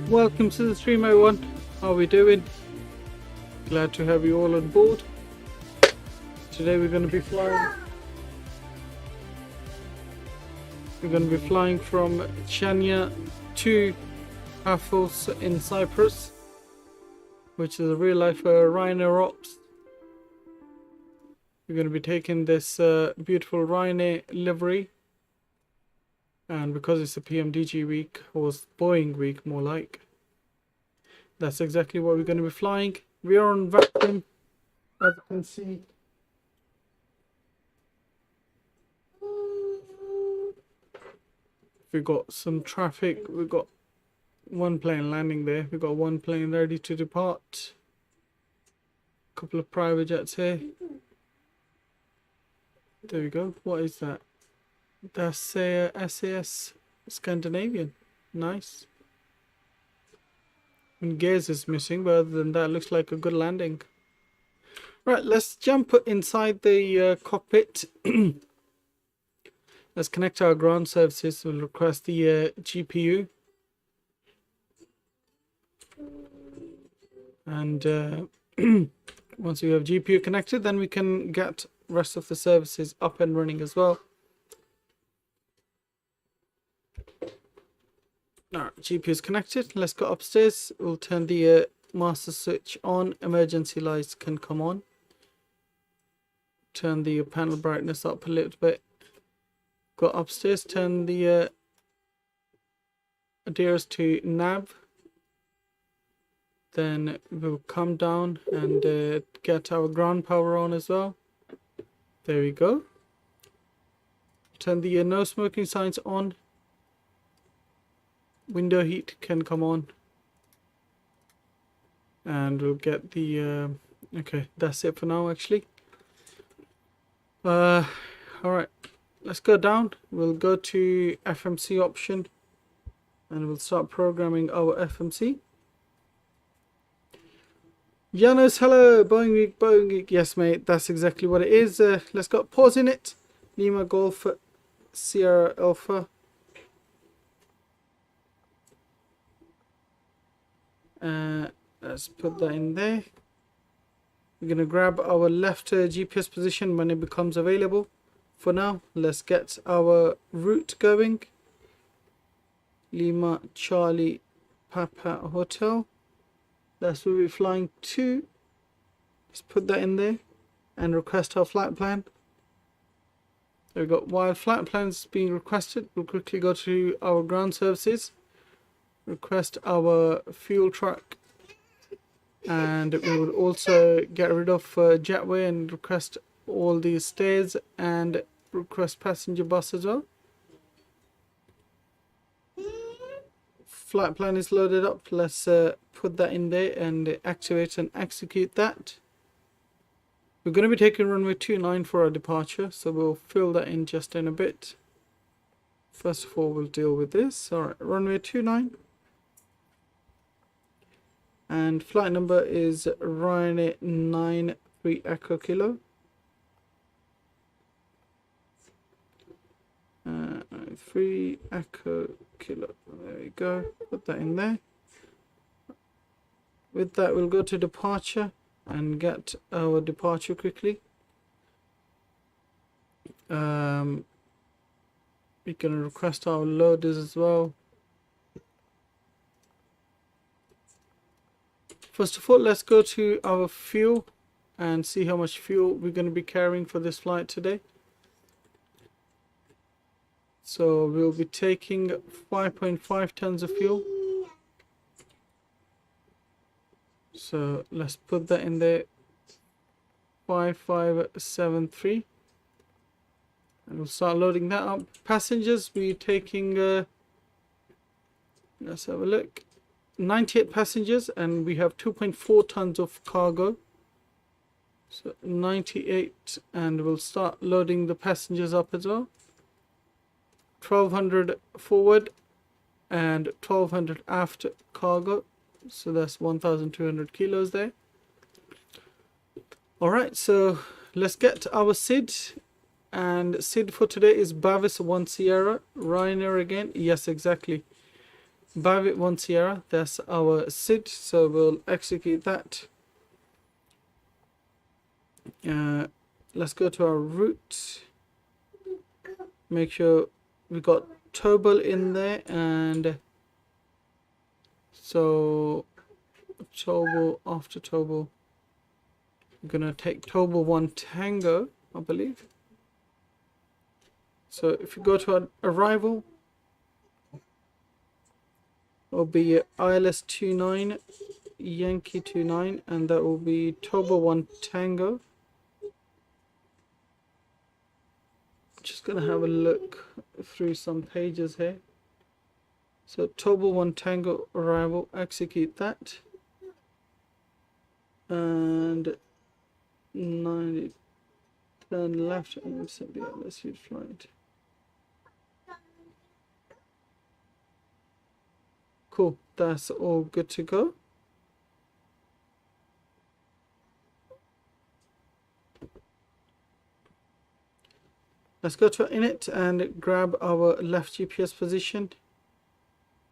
Welcome to the stream, everyone. How are we doing? Glad to have you all on board. Today we're going to be flying. We're going to be flying from Chania to Paphos in Cyprus, which is a real-life Ryanair ops. We're going to be taking this beautiful Ryanair livery, and because it's a PMDG week, or Boeing week more like, that's exactly what we're going to be flying. We are on Vatsim, as you can see. We got some traffic. We got one plane landing there. We got one plane ready to depart. A couple of private jets here. There we go. What is that? That's a SAS Scandinavian. Nice. And gears is missing, but other than that, looks like a good landing. Right, let's jump inside the cockpit. Let's connect our ground services. We'll request the GPU. And once we have GPU connected, then we can get rest of the services up and running as well. Alright, GPU is connected. Let's go upstairs. We'll turn the master switch on. Emergency lights can come on. Turn the panel brightness up a little bit. Go upstairs. Turn the adheres to nav. Then we'll come down and get our ground power on as well. There we go. Turn the no smoking signs on. Window heat can come on, and we'll get the okay, that's it for now actually. All right, let's go down. We'll go to FMC option and we'll start programming our FMC. Janos, hello. Boeing week, Boeing week. Yes mate, that's exactly what it is. Let's go pause in it. Lima Golf Sierra Alpha. Let's put that in there. We're gonna grab our left GPS position when it becomes available. For now, let's get our route going. Lima Charlie Papa Hotel. That's where we're flying to. Let's put that in there and request our flight plan. There we go. While flight plan is being requested, we'll quickly go to our ground services. Request our fuel truck, and we will also get rid of jetway and request all these stairs and request passenger bus as well. Flight plan is loaded up. Let's put that in there and activate and execute that. We're going to be taking runway 29 for our departure, so we'll fill that in just in a bit. First of all, we'll deal with this. Alright, runway 29. And flight number is Ryanair 93 Echo Kilo. 3 Echo Kilo. There we go. Put that in there. With that, we'll go to departure and get our departure quickly. We're gonna request our loaders as well. First of all, let's go to our fuel and see how much fuel we're going to be carrying for this flight today. So we'll be taking 5.5 tons of fuel. So let's put that in there. 5573. And we'll start loading that up. Passengers, we're taking, let's have a look. 98 passengers, and we have 2.4 tons of cargo. So 98, and we'll start loading the passengers up as well. 1200 forward and 1200 aft cargo, so that's 1200 kilos there. All right, so let's get our SID, and SID for today is Bavis 1 Sierra. Ryanair again, yes exactly. Bavit 1 Sierra, that's our SID, so we'll execute that. Let's go to our root, make sure we got Tobal in there, and so Tobal, after Tobal, we're gonna take Tobal 1 Tango, I believe. So if you go to our arrival, it'll be ILS 29 Yankee 29, and that will be Tobal 1 Tango. Just gonna have a look through some pages here. So Tobal 1 Tango arrival, execute that, and 90 turn left and set the LSU flight. Cool, that's all good to go. Let's go to init and grab our left GPS position.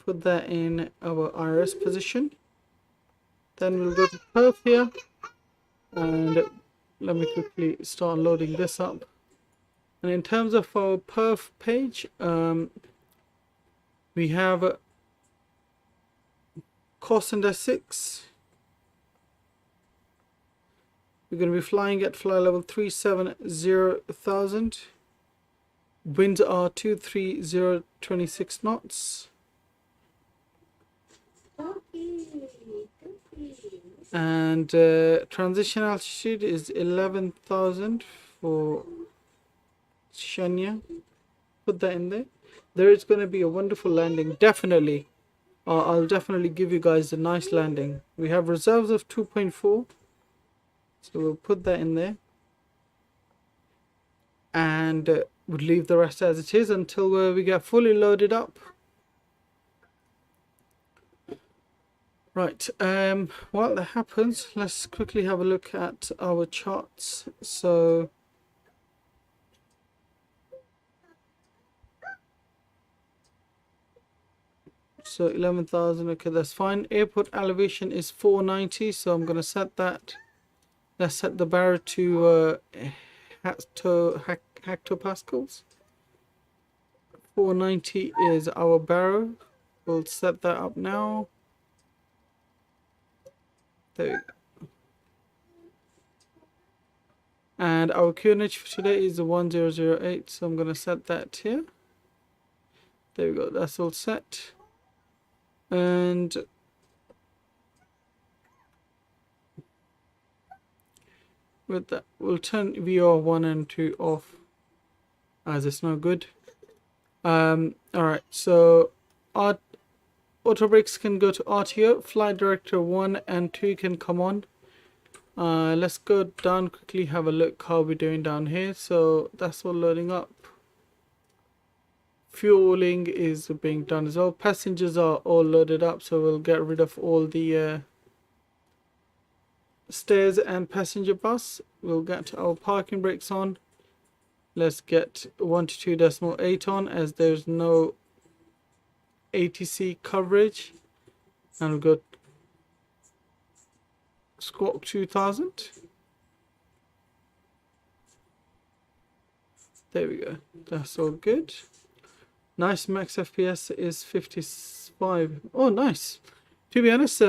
Put that in our IRS position. Then we'll go to perf here, and let me quickly start loading this up. And in terms of our perf page, we have cost index 6. We're going to be flying at flight level 370,000. Winds are 23026 knots. And transition altitude is 11,000 for Chania. Put that in there. There is going to be a wonderful landing, definitely. I'll definitely give you guys a nice landing. We have reserves of 2.4, so we'll put that in there, and we'll leave the rest as it is until we get fully loaded up. Right, while that happens, let's quickly have a look at our charts. So 11,000, okay, that's fine. Airport elevation is 490, so I'm gonna set that. Let's set the barra to hectopascals. 490 is our barra. We'll set that up now. There we go. And our QNH for today is the 1008, so I'm gonna set that here. There we go, that's all set. And with that, we'll turn VR1 and 2 off, as it's no good. Alright, so our auto brakes can go to RTO, flight director 1 and 2 can come on. Let's go down quickly, have a look how we're doing down here. So that's all loading up. Fueling is being done as well. Passengers are all loaded up, so we'll get rid of all the stairs and passenger bus. We'll get our parking brakes on. Let's get 122.8 on, as there's no ATC coverage. And we'll go Squawk 2000. There we go, that's all good. Nice, max FPS is 55. Oh, nice. To be honest,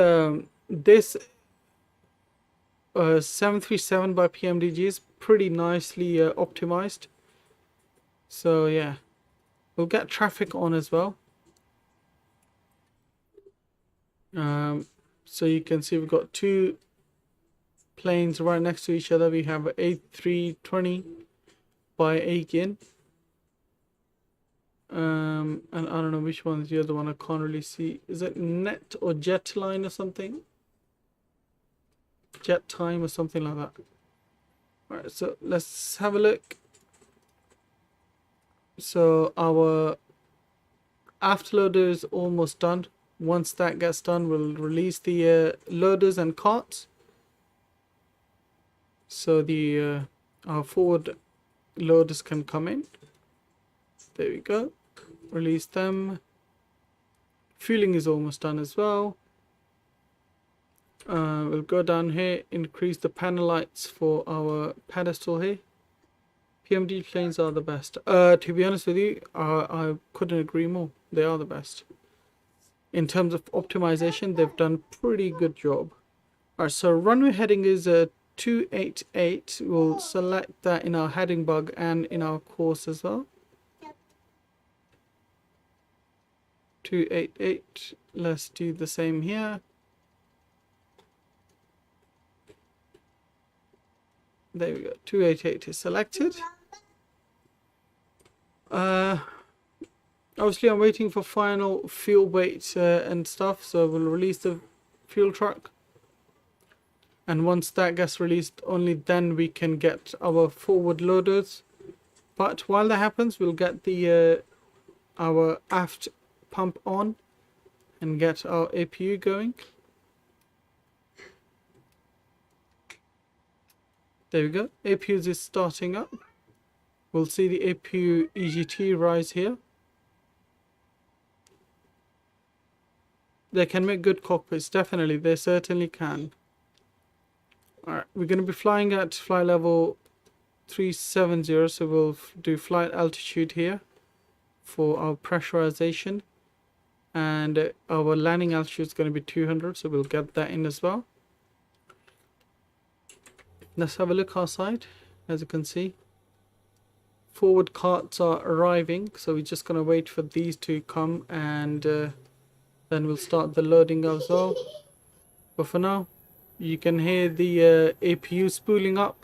this 737 by PMDG is pretty nicely optimized. So yeah, we'll get traffic on as well. So you can see we've got two planes right next to each other. We have A320 by Aiken. And I don't know which one is the other one. I can't really see. Is it Net or Jet Line or something? Jet Time or something like that. Alright, so let's have a look. So our afterloader is almost done. Once that gets done, we'll release the loaders and carts. So the our forward loaders can come in. There we go. Release them. Fueling is almost done as well. We'll go down here, increase the panel lights for our pedestal here. PMD planes are the best. To be honest with you, I couldn't agree more. They are the best. In terms of optimization, they've done pretty good job. Alright, so runway heading is 288. We'll select that in our heading bug and in our course as well. 288. Let's do the same here. There we go. 288 is selected. Obviously, I'm waiting for final fuel weight and stuff, so we'll release the fuel truck. And once that gets released, only then we can get our forward loaders. But while that happens, we'll get the our aft pump on and get our APU going. There we go. APUs is starting up. We'll see the APU EGT rise here. They can make good cockpits, definitely. They certainly can. Alright, we're going to be flying at flight level 370, so we'll do flight altitude here for our pressurization. And our landing altitude is going to be 200, so we'll get that in as well. Let's have a look outside. As you can see, forward carts are arriving, so we're just going to wait for these to come, and then we'll start the loading as well. But for now, you can hear the APU spooling up.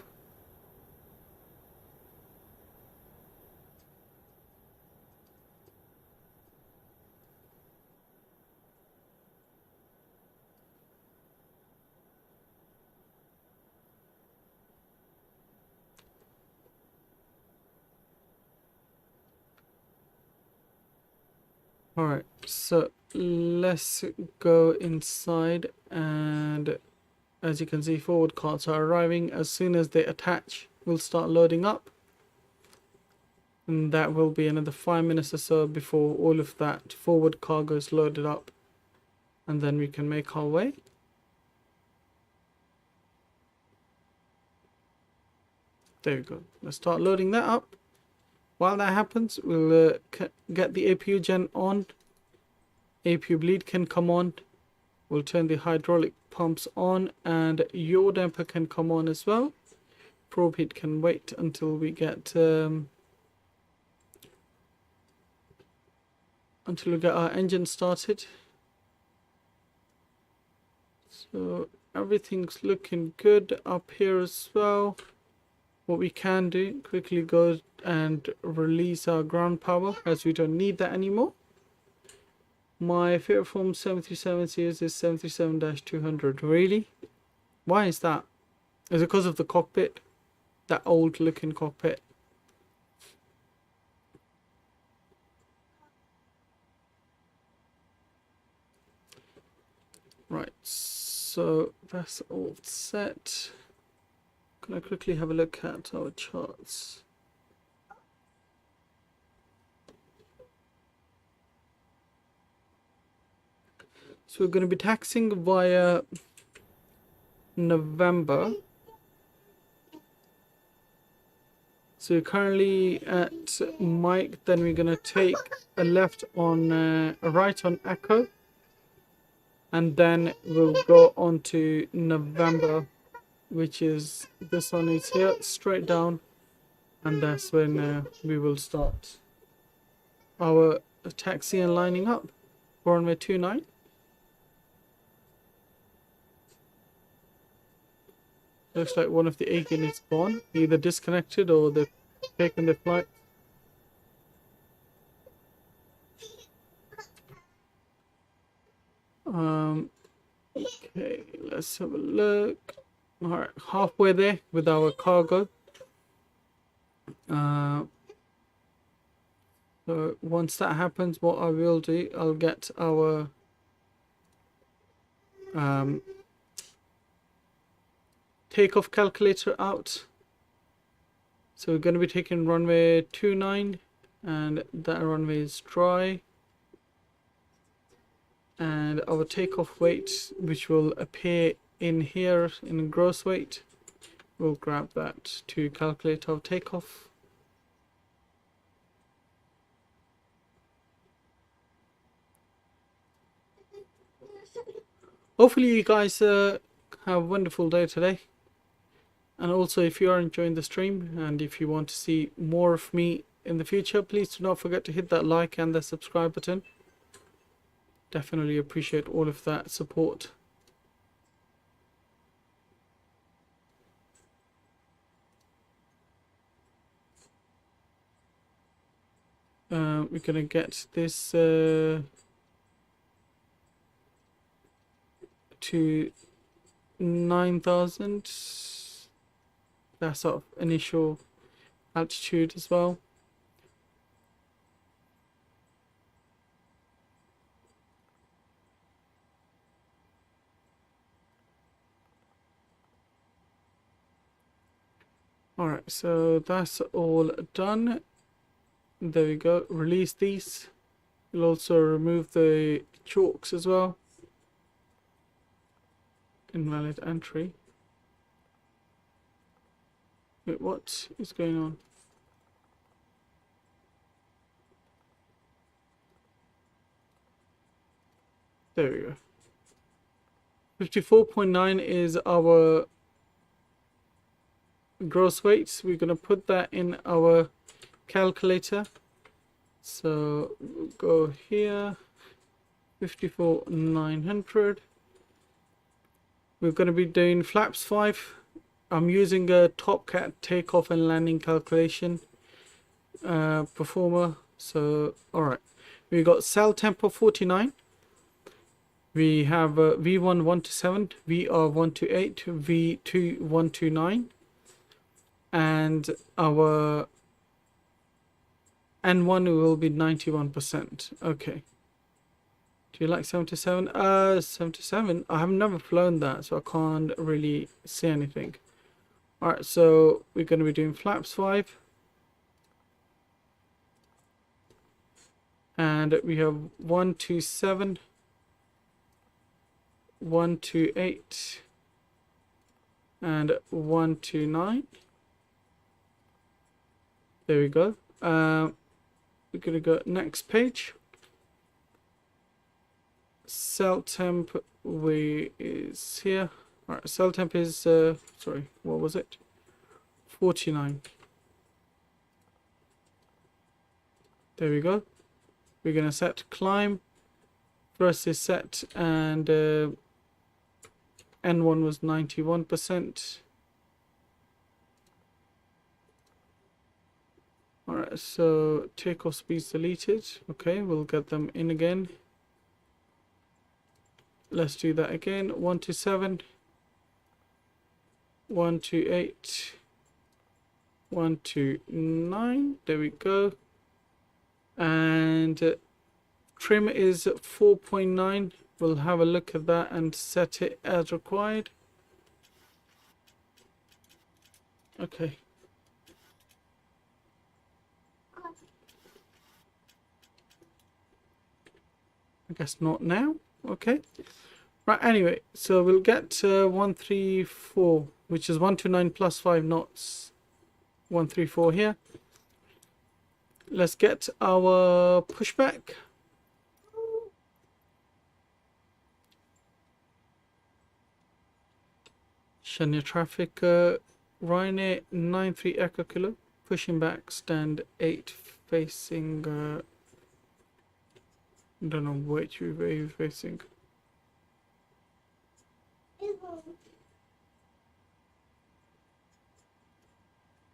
Alright, so let's go inside, and as you can see, forward carts are arriving. As soon as they attach, we'll start loading up, and that will be another 5 minutes or so before all of that forward cargo is loaded up, and then we can make our way. There we go. Let's start loading that up. While that happens, we'll get the APU gen on. APU bleed can come on. We'll turn the hydraulic pumps on, and yaw damper can come on as well. Probe heat can wait until we get our engine started. So everything's looking good up here as well. What we can do, quickly go and release our ground power, as we don't need that anymore. My favorite from 737 series is 737-200. Really? Why is that? Is it because of the cockpit? That old looking cockpit? Right, so that's all set. Gonna quickly have a look at our charts. So we're going to be taxiing via November. So we're currently at Mike, then we're going to take a left on a right on Echo, and then we'll go on to November, which is this one is here, straight down, and that's when we will start our taxi and lining up for runway 29. Looks like one of the A units gone, either disconnected or they've taken their flight. Okay, let's have a look. Alright, halfway there with our cargo. So once that happens, what I will do, I'll get our takeoff calculator out. So we're going to be taking runway 29, and that runway is dry. and our takeoff weight, which will appear in here in gross weight. We'll grab that to calculate our takeoff. Hopefully you guys have a wonderful day today. And also, if you are enjoying the stream and if you want to see more of me in the future, please do not forget to hit that like and the subscribe button. Definitely appreciate all of that support. We're gonna get this to 9,000. That's our initial altitude as well. Alright, so that's all done. There we go. Release these. We'll also remove the chalks as well. Invalid entry. Wait, what is going on? There we go. 54.9 is our gross weight. We're going to put that in our calculator. So we'll go here, 54,900. We're going to be doing flaps 5. I'm using a Topcat takeoff and landing calculation performer. So alright, we got cell tempo 49. We have V1 127, VR 128, V2 129, and our N1 will be 91%. Okay. Do you like 77? 77. I have never flown that, so I can't really see anything. Alright, so we're going to be doing flaps 5. And we have 127, 128, and 129. There we go. We're going to go next page. Cell temp is here. Alright, cell temp is sorry, what was it? 49. There we go. We're gonna set climb. Thrust is set, and N1 was 91%. Alright, so takeoff speeds deleted. Okay, we'll get them in again. Let's do that again. 127, 128, 129. There we go. And trim is 4.9. We'll have a look at that and set it as required. Okay. I guess not now. Okay. Right, anyway, so we'll get 134, which is 129 plus 5 knots. 134 here. Let's get our pushback. Chania traffic, Ryzen 93 Echo Kilo, pushing back, stand 8, facing, I don't know which way you're facing.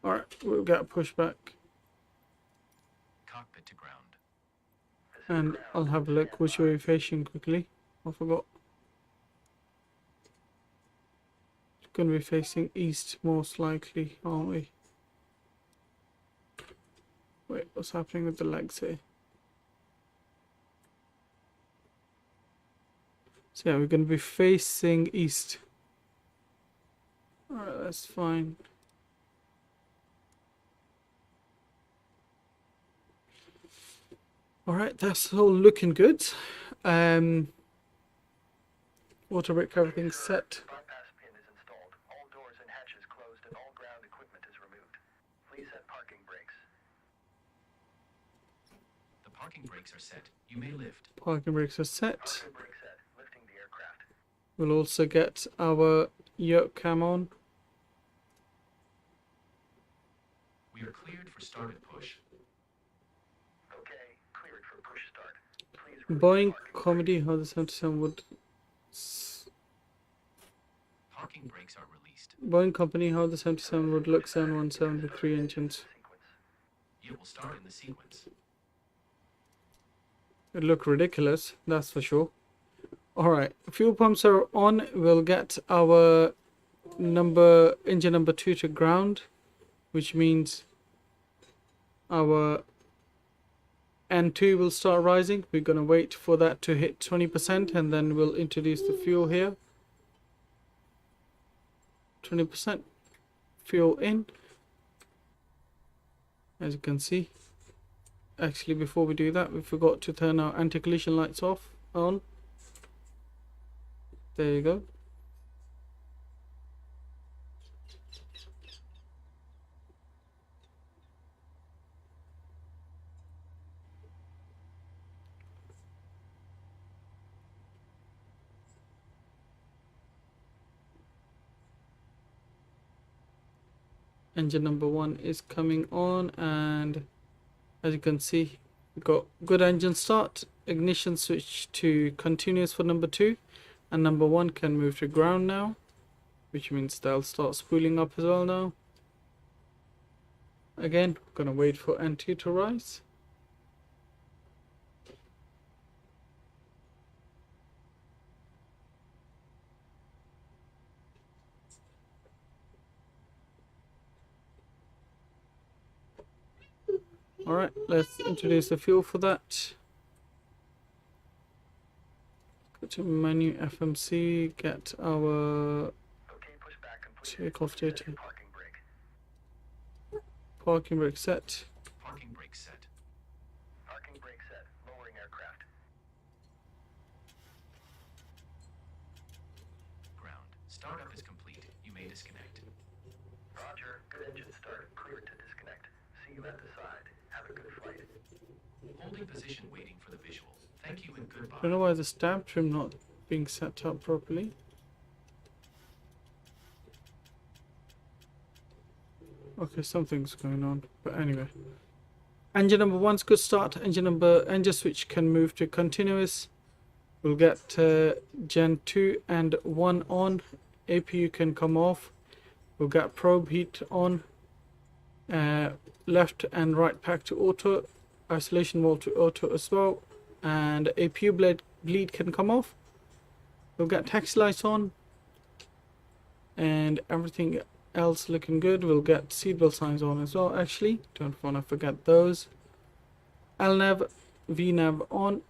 Alright, we'll get a pushback. Cockpit to ground. And I'll have a look which way you're facing quickly. I forgot. It's going to be facing east most likely, aren't we? Wait, what's happening with the legs here? So yeah, we're going to be facing east. Alright, that's fine. Alright, that's all looking good. Auto brake, everything's set. Bypass pin is installed. All doors and hatches closed and all ground equipment is removed. Please set parking brakes. The parking brakes are set. You may lift. Parking brakes are set. Parking brake set. Lifting the aircraft. We'll also get our yoke cam on. We are cleared for start and push. Okay, cleared for push start. Please release Boeing parking Comedy, how the 77 would. Parking brakes are released. Boeing Company, how the 77 would look 717 with 3 engines. sequence. You will start in the sequence. It look ridiculous, that's for sure. Alright, fuel pumps are on. We'll get our engine number 2 to ground, which means our N2 will start rising. We're going to wait for that to hit 20% and then we'll introduce the fuel here. 20% fuel in, as you can see. Actually, before we do that, we forgot to turn our anti-collision lights on. There you go. Engine number 1 is coming on, and as you can see, we've got good engine start. Ignition switch to continuous for number 2, and number 1 can move to ground now, which means they'll start spooling up as well now. Again, we're gonna wait for N2 to rise. Alright, let's introduce the fuel for that. Go to menu FMC, get our Okay, pushback complete. takeoff data. Parking brake. Parking brake set. Parking brakes set. Parking brake set. Lowering aircraft. Ground. Startup is complete. You may disconnect. Roger. Good engine start. Cleared to disconnect. See you at the side. Have a good flight. Holding position waiting for the visual. Thank you and goodbye. I don't know why the stab trim not being set up properly. Okay, something's going on, but anyway. Engine number 1's good start. Engine switch can move to continuous. We'll get Gen 2 and 1 on. APU can come off. We'll get probe heat on. Left and right pack to auto. Isolation valve to auto as well. And APU bleed can come off. We'll get taxi lights on. And everything else looking good. We'll get seatbelt signs on as well, actually. Don't want to forget those. LNAV, VNAV on.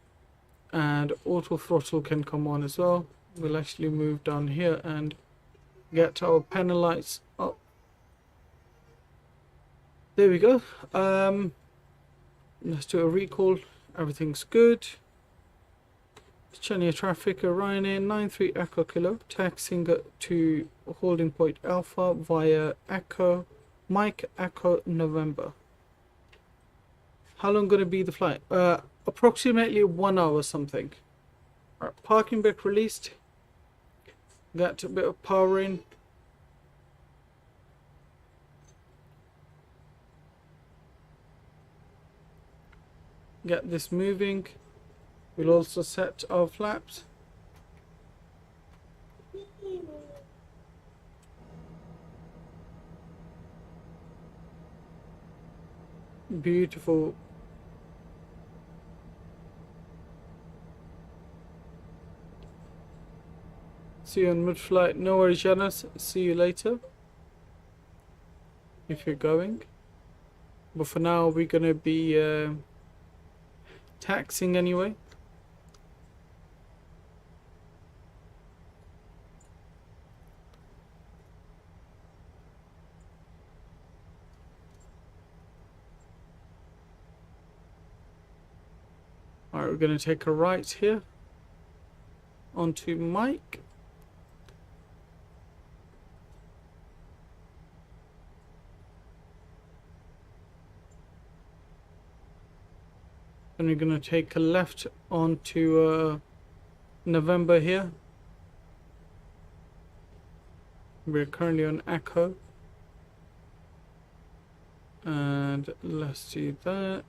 And auto throttle can come on as well. We'll actually move down here and get our panel lights up. There we go. Let's do a recall. Everything's good. Chania traffic, Ryzen 93 Echo Kilo, taxiing to holding point Alpha via Echo, Mike Echo November. How long gonna be the flight? Approximately 1 hour something. Alright, parking brake released. Got a bit of power in. Get this moving. We'll also set our flaps. Beautiful. See you on mid-flight. No worries, Janice. See you later. If you're going. But for now, we're gonna be taxiing anyway. Alright, we're going to take a right here onto Mike. Then we're going to take a left onto November here. We're currently on Echo. And let's do that.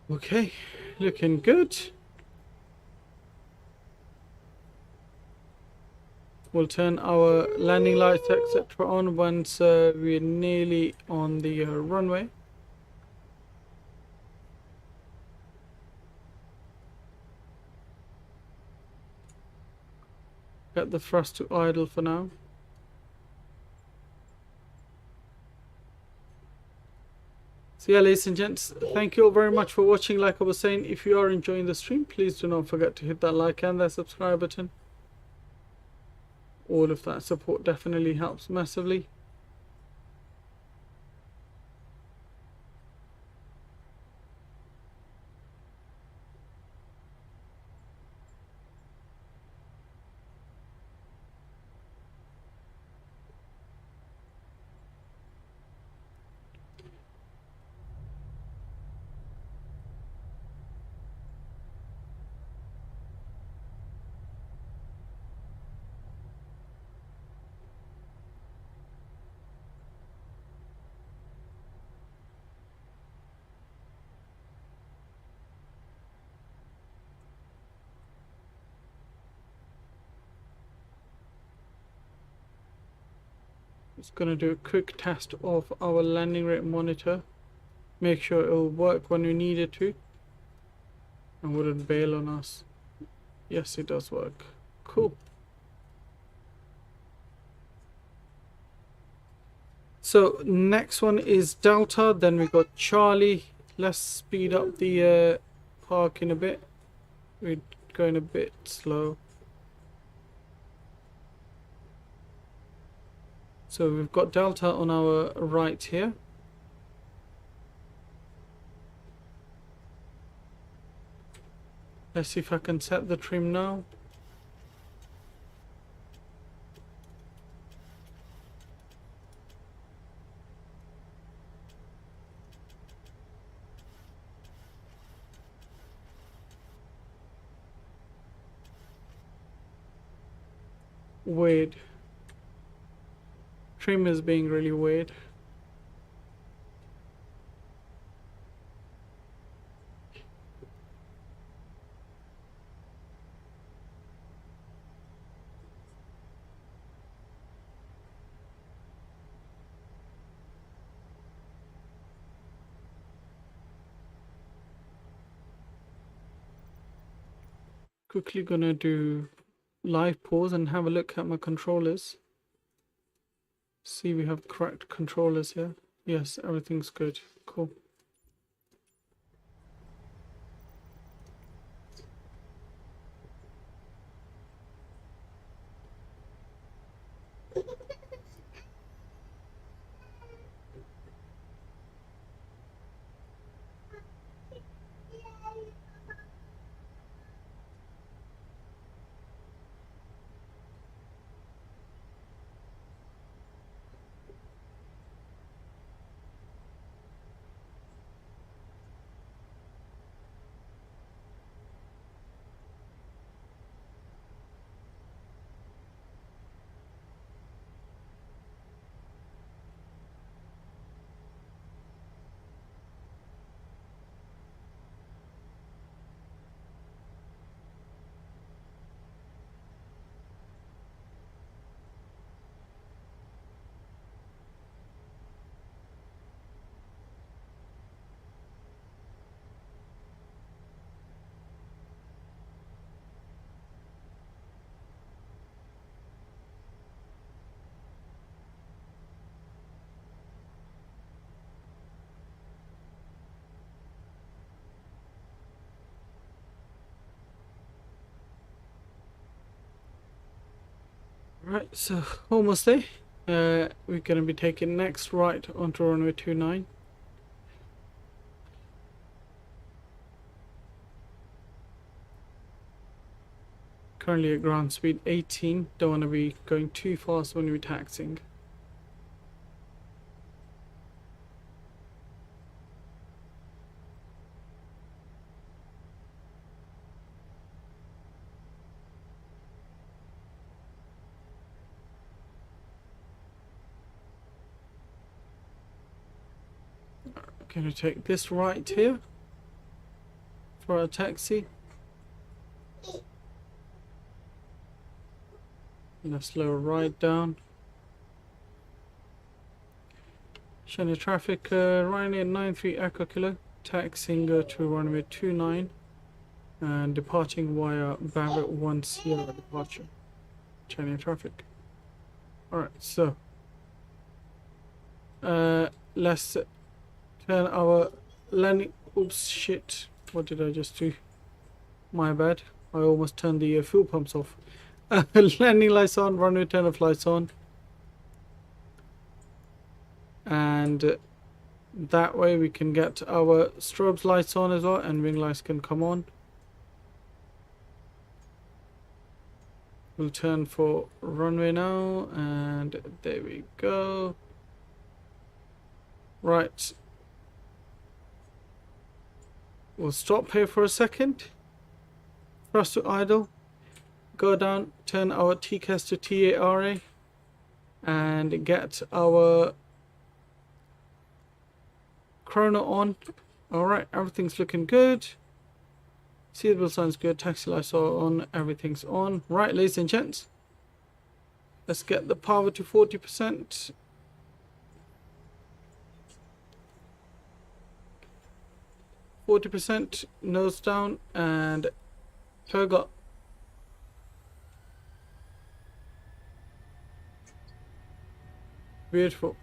Okay, looking good. We'll turn our landing lights, etc. on once we're nearly on the runway. Get the thrust to idle for now. So yeah, ladies and gents, thank you all very much for watching. Like I was saying, if you are enjoying the stream, please do not forget to hit that like and that subscribe button. All of that support definitely helps massively. Just gonna do a quick test of our landing rate monitor. Make sure it will work when we need it to. And wouldn't bail on us. Yes, it does work. Cool. So next one is Delta, then we got Charlie. Let's speed up the parking a bit. We're going a bit slow. So we've got Delta on our right here. Let's see if I can set the trim now. Weird. Trim is being really weird. Quickly gonna do live pause and have a look at my controllers. See, we have correct controllers here. Yes, everything's good. Cool. Right, so almost there. We're gonna be taking next right onto runway 29. currently at ground speed 18. Don't want to be going too fast when we're taxiing. Going to take this right here for our taxi. And slow right down. Chania traffic, runway 93 Echo Kilo, taxiing to runway 29 and departing via Barrett 1 Sierra departure. Chania traffic. Alright, so let's turn our landing. Oops, shit. What did I just do? My bad. I almost turned the fuel pumps off. Landing lights on, runway turn off lights on. And that way we can get our strobes lights on as well, and wing lights can come on. We'll turn for runway now, and there we go. Right. We'll stop here for a second. Thrust to idle. Go down, turn our TCAS to TARA, and get our chrono on. Alright, everything's looking good. Seatbelt sign's good, taxi lights are on, everything's on. Right, ladies and gents, let's get the power to 40%. Nose down and toga. Beautiful.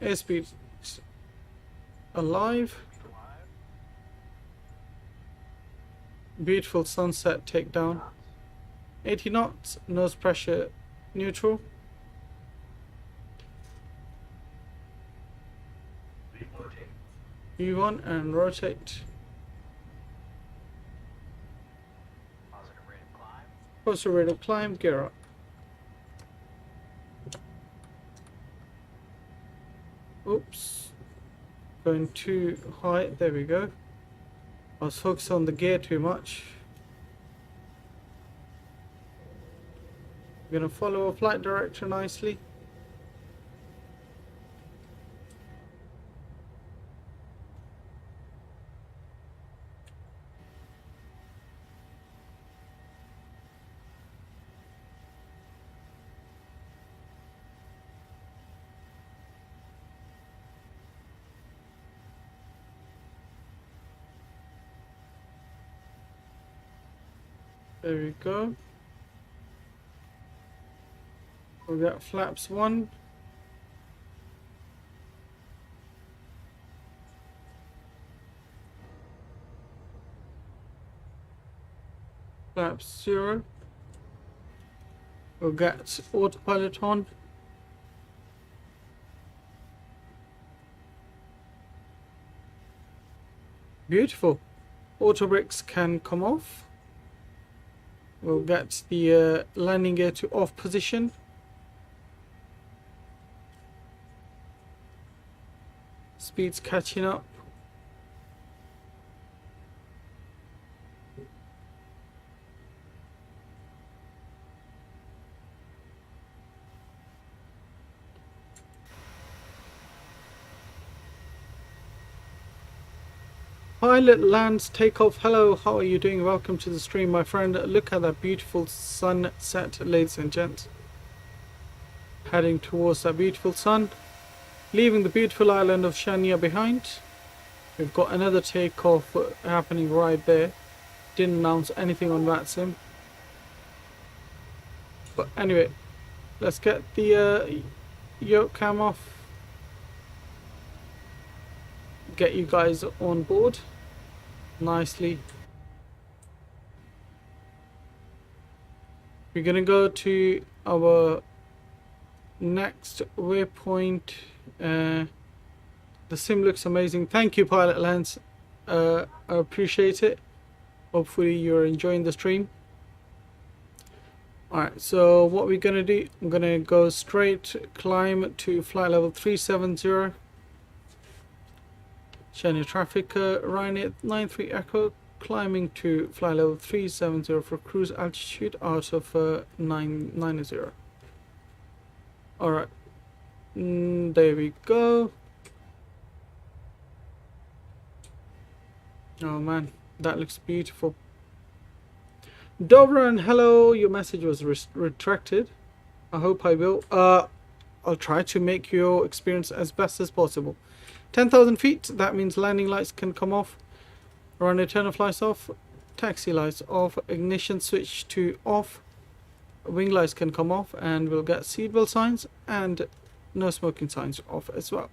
Airspeed alive. Beautiful sunset takedown. 80 knots, nose pressure neutral. U1 and rotate. Positive rate of climb, gear up. Oops. Going too high, there we go. I was focused on the gear too much. We're going to follow a flight director nicely. There we go. We got flaps 1. Flaps 0. We'll get autopilot on. Beautiful. Auto brakes can come off. We'll get the landing gear to off position. Speed's catching up. Pilot lands, takeoff. Hello, how are you doing? Welcome to the stream, my friend. Look at that beautiful sunset, ladies and gents. Heading towards that beautiful sun. Leaving the beautiful island of Chania behind. We've got another takeoff happening right there. Didn't announce anything on Vatsim. But anyway, let's get the yoke cam off. Get you guys on board nicely. We're gonna go to our next waypoint. The sim looks amazing. Thank you, Pilot Lance. I appreciate it. Hopefully you're enjoying the stream. Alright, so what we're gonna do, I'm gonna go straight climb to flight level 370. Chania traffic, Ryzen 93 Echo, climbing to flight level 370 for cruise altitude out of 990. Alright, there we go. Oh man, that looks beautiful. Dobran, hello, your message was retracted. I hope I will. I'll try to make your experience as best as possible. 10,000 feet, that means landing lights can come off. Runway turn off lights off. Taxi lights off. Ignition switch to off. Wing lights can come off, and we'll get seatbelt signs and no smoking signs off as well.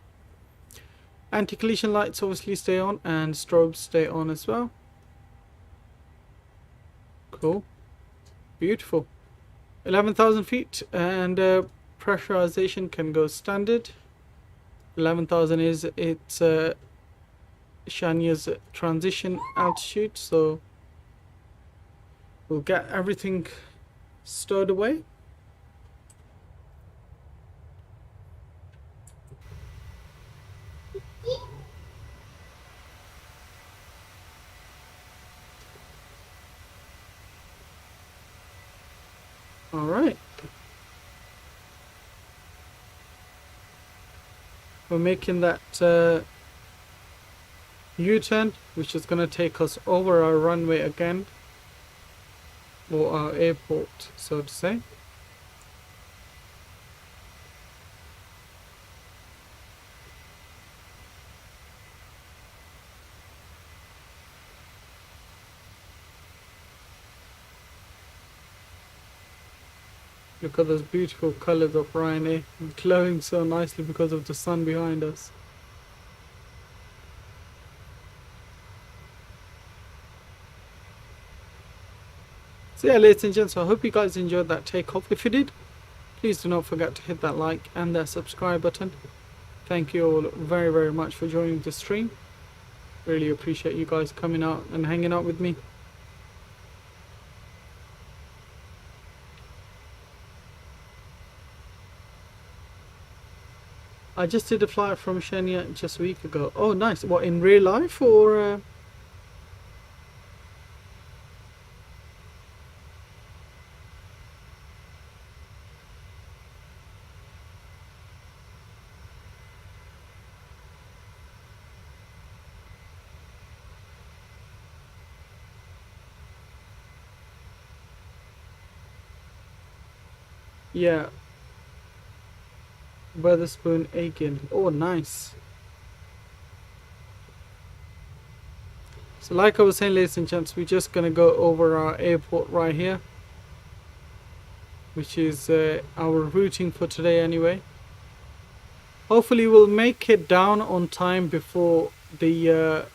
Anti-collision lights obviously stay on, and strobes stay on as well. Cool. Beautiful. 11,000 feet, and pressurization can go standard. 11,000 is its Chania's transition altitude, so we'll get everything stowed away. All right. We're making that U-turn, which is going to take us over our runway again, or our airport, so to say. Look at those beautiful colors of Ryzen, glowing so nicely because of the sun behind us. So yeah, ladies and gents, I hope you guys enjoyed that takeoff. If you did, please do not forget to hit that like and that subscribe button. Thank you all very, very much for joining the stream. Really appreciate you guys coming out and hanging out with me. I just did a flight from Chania just a week ago. Oh, nice. What, in real life or? Yeah. Weatherspoon Aiken. Oh, nice. So like I was saying, ladies and gents, we're just going to go over our airport right here, which is our routing for today anyway. Hopefully we'll make it down on time before the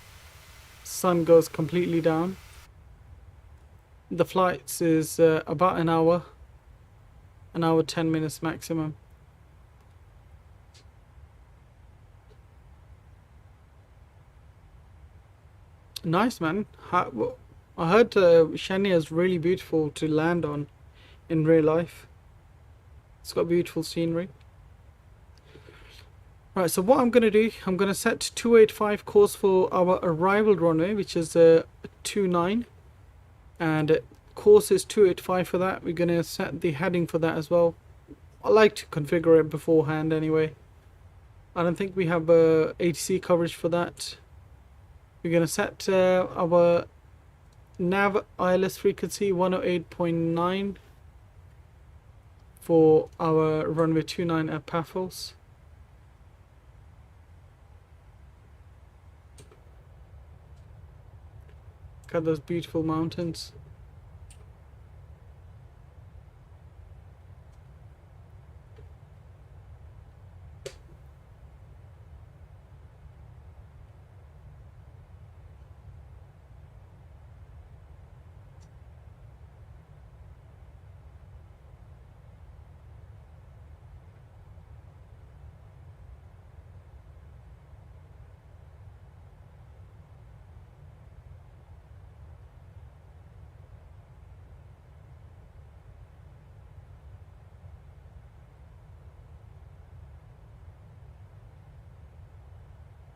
sun goes completely down. The flights is about an hour 10 minutes maximum. Nice, man. I heard Chania is really beautiful to land on in real life. It's got beautiful scenery. Right, so what I'm going to do, I'm going to set 285 course for our arrival runway, which is 29. And course is 285 for that. We're going to set the heading for that as well. I like to configure it beforehand anyway. I don't think we have ATC coverage for that. We're going to set our nav ILS frequency 108.9 for our runway 29 at Paphos. Look at those beautiful mountains.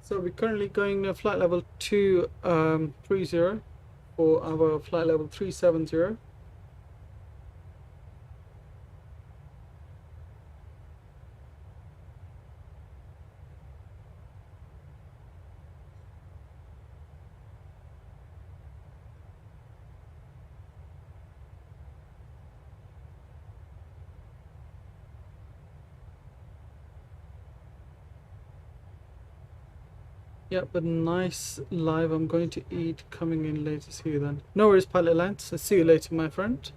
So we're currently going flight level 230 for our flight level 370. Yeah, but nice live. I'm going to eat, coming in later. See you then. No worries, Pilot Lance. I'll see you later, my friend.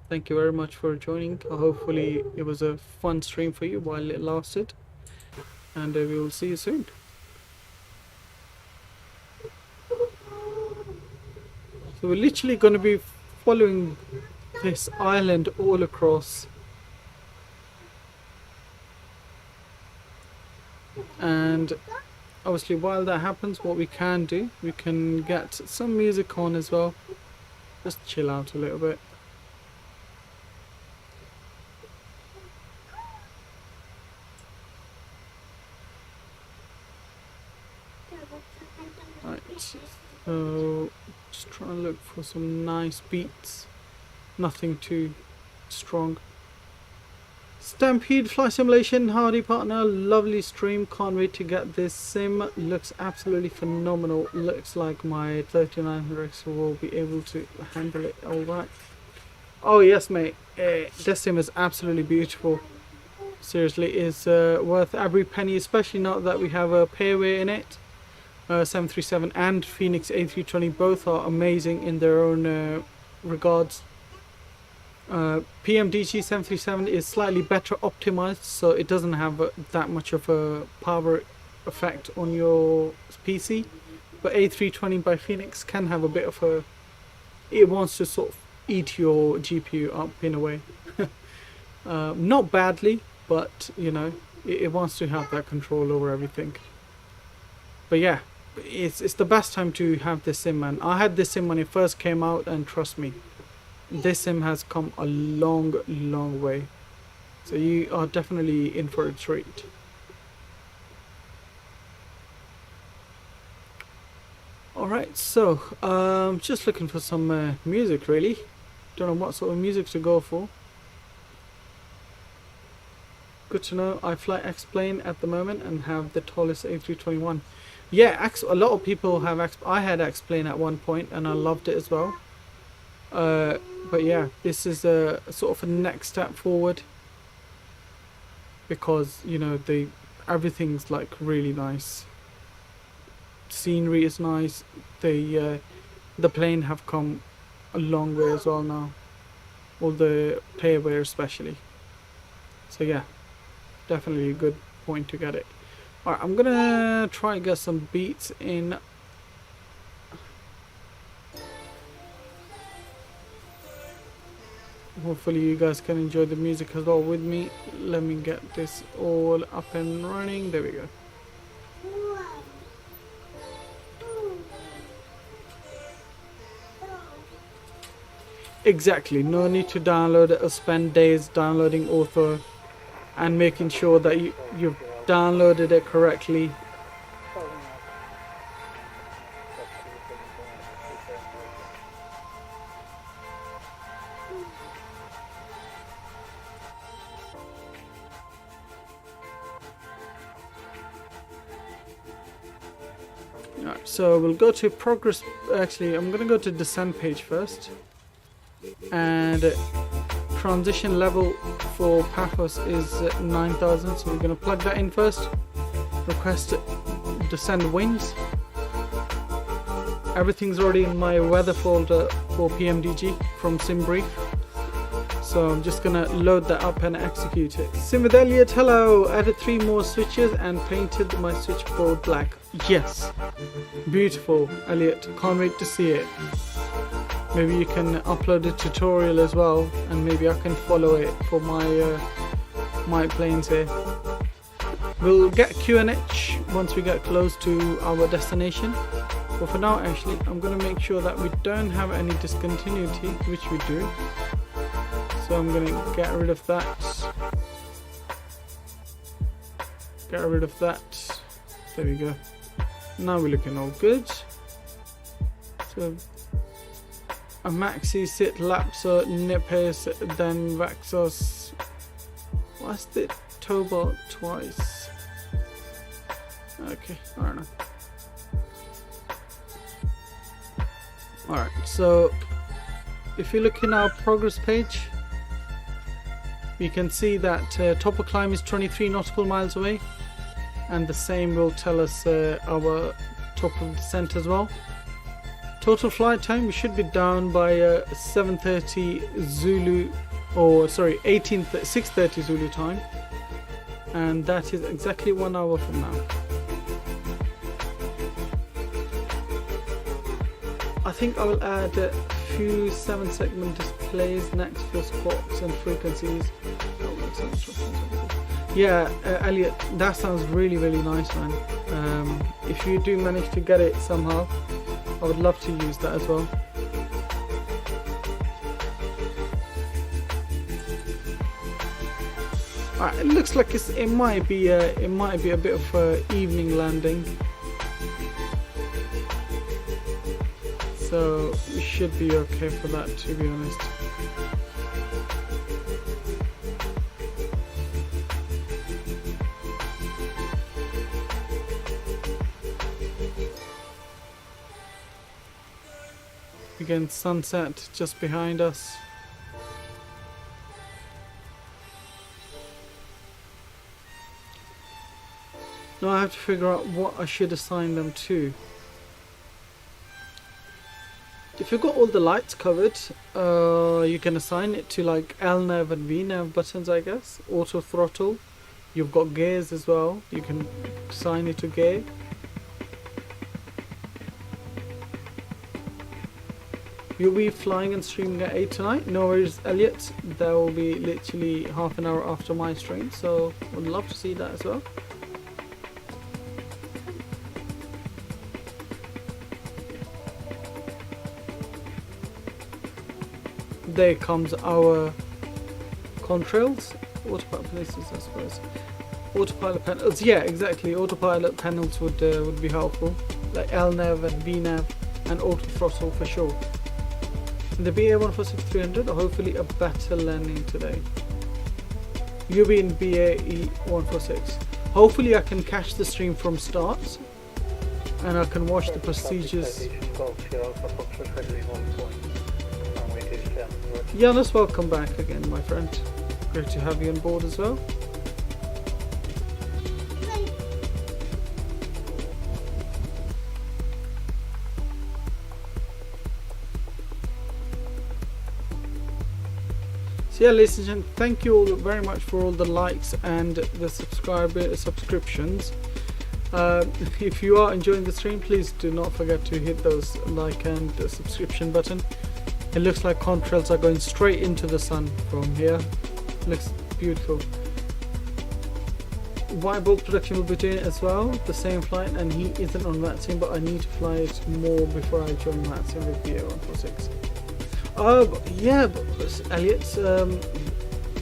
Thank you very much for joining. Hopefully it was a fun stream for you while it lasted. And we will see you soon. So we're literally going to be following this island all across. And obviously while that happens, what we can do, we can get some music on as well. Just chill out a little bit. Right, so just trying to look for some nice beats. Nothing too strong. Stampede Flight Simulation, howdy partner, lovely stream, can't wait to get this sim, looks absolutely phenomenal, looks like my 3900X will be able to handle it alright. Oh yes mate, this sim is absolutely beautiful, seriously is worth every penny, especially now that we have a pairway in it. 737 and Phoenix A320 both are amazing in their own regards. PMDG 737 is slightly better optimized, so it doesn't have that much of a power effect on your PC, but A320 by Phoenix can have a bit of a, it wants to sort of eat your GPU up in a way. Not badly, but you know, it wants to have that control over everything. But yeah, it's the best time to have this sim, man. I had this sim when it first came out, and trust me, this sim has come a long way, so you are definitely in for a treat. Alright, so just looking for some music really. Don't know what sort of music to go for. Good to know. I fly X-Plane at the moment and have the tallest A321. Yeah, a lot of people have I had X-Plane at one point and I loved it as well. But yeah, this is a sort of a next step forward, because you know everything's like really nice. Scenery is nice. The plane have come a long way as well now, all the pairway especially. So yeah, definitely a good point to get it. Alright, I'm gonna try and get some beats in. Hopefully you guys can enjoy the music as well with me. Let me get this all up and running. There we go. Exactly, no need to download it or spend days downloading author and making sure that you've downloaded it correctly. Alright, so we'll go to progress. Actually, I'm gonna go to descent page first, and transition level for Paphos is 9,000, so we're gonna plug that in first. Request descend wings. Everything's already in my weather folder for PMDG from SimBrief, so I'm just gonna load that up and execute it. Sim with Elliot, hello. Added 3 more switches and painted my switchboard black. Yes, beautiful, Elliot. Can't wait to see it. Maybe you can upload a tutorial as well, and maybe I can follow it for my planes here. We'll get QNH once we get close to our destination. But for now, actually, I'm going to make sure that we don't have any discontinuity, which we do. So I'm going to get rid of that. Get rid of that. There we go. Now we're looking all good. So a maxi sit lapsa nipes then vaxos. What's the toba twice? Okay, I don't know. Alright, so if you look in our progress page, you can see that top of climb is 23 nautical miles away, and the same will tell us our top of descent as well. Total flight time, we should be down by 7:30 Zulu, or sorry, 6:30 Zulu time, and that is exactly 1 hour from now. I think I will add a few 7-segment displays next for squawks and frequencies. Yeah, Elliot, that sounds really nice, man. If you do manage to get it somehow, I would love to use that as well. Alright, it looks like it might be a bit of an evening landing. So we should be okay for that, to be honest. Again, sunset just behind us. Now I have to figure out what I should assign them to. If you've got all the lights covered, you can assign it to like LNAV and VNAV buttons, I guess. Auto throttle. You've got gears as well. You can assign it to gear. You'll be flying and streaming at 8 tonight. No worries, Elliot. That will be literally half an hour after my stream, so would love to see that as well. There comes our contrails. Autopilot places, I suppose. Autopilot panels. Yeah, exactly. Autopilot panels would be helpful, like LNAV and VNAV and auto throttle for sure. The BA146-300, hopefully a better landing today. You'll be in BAE 146. Hopefully I can catch the stream from start and I can watch the procedures. Janus, welcome back again, my friend. Great to have you on board as well. So yeah, ladies and gentlemen, thank you all very much for all the likes and the subscriptions. If you are enjoying the stream, please do not forget to hit those like and the subscription button. It looks like contrails are going straight into the sun from here. Looks beautiful. Bolt production will be doing it as well, the same flight, and he isn't on Vatsim, but I need to fly it more before I join Vatsim with BA146. Yeah, Elliot,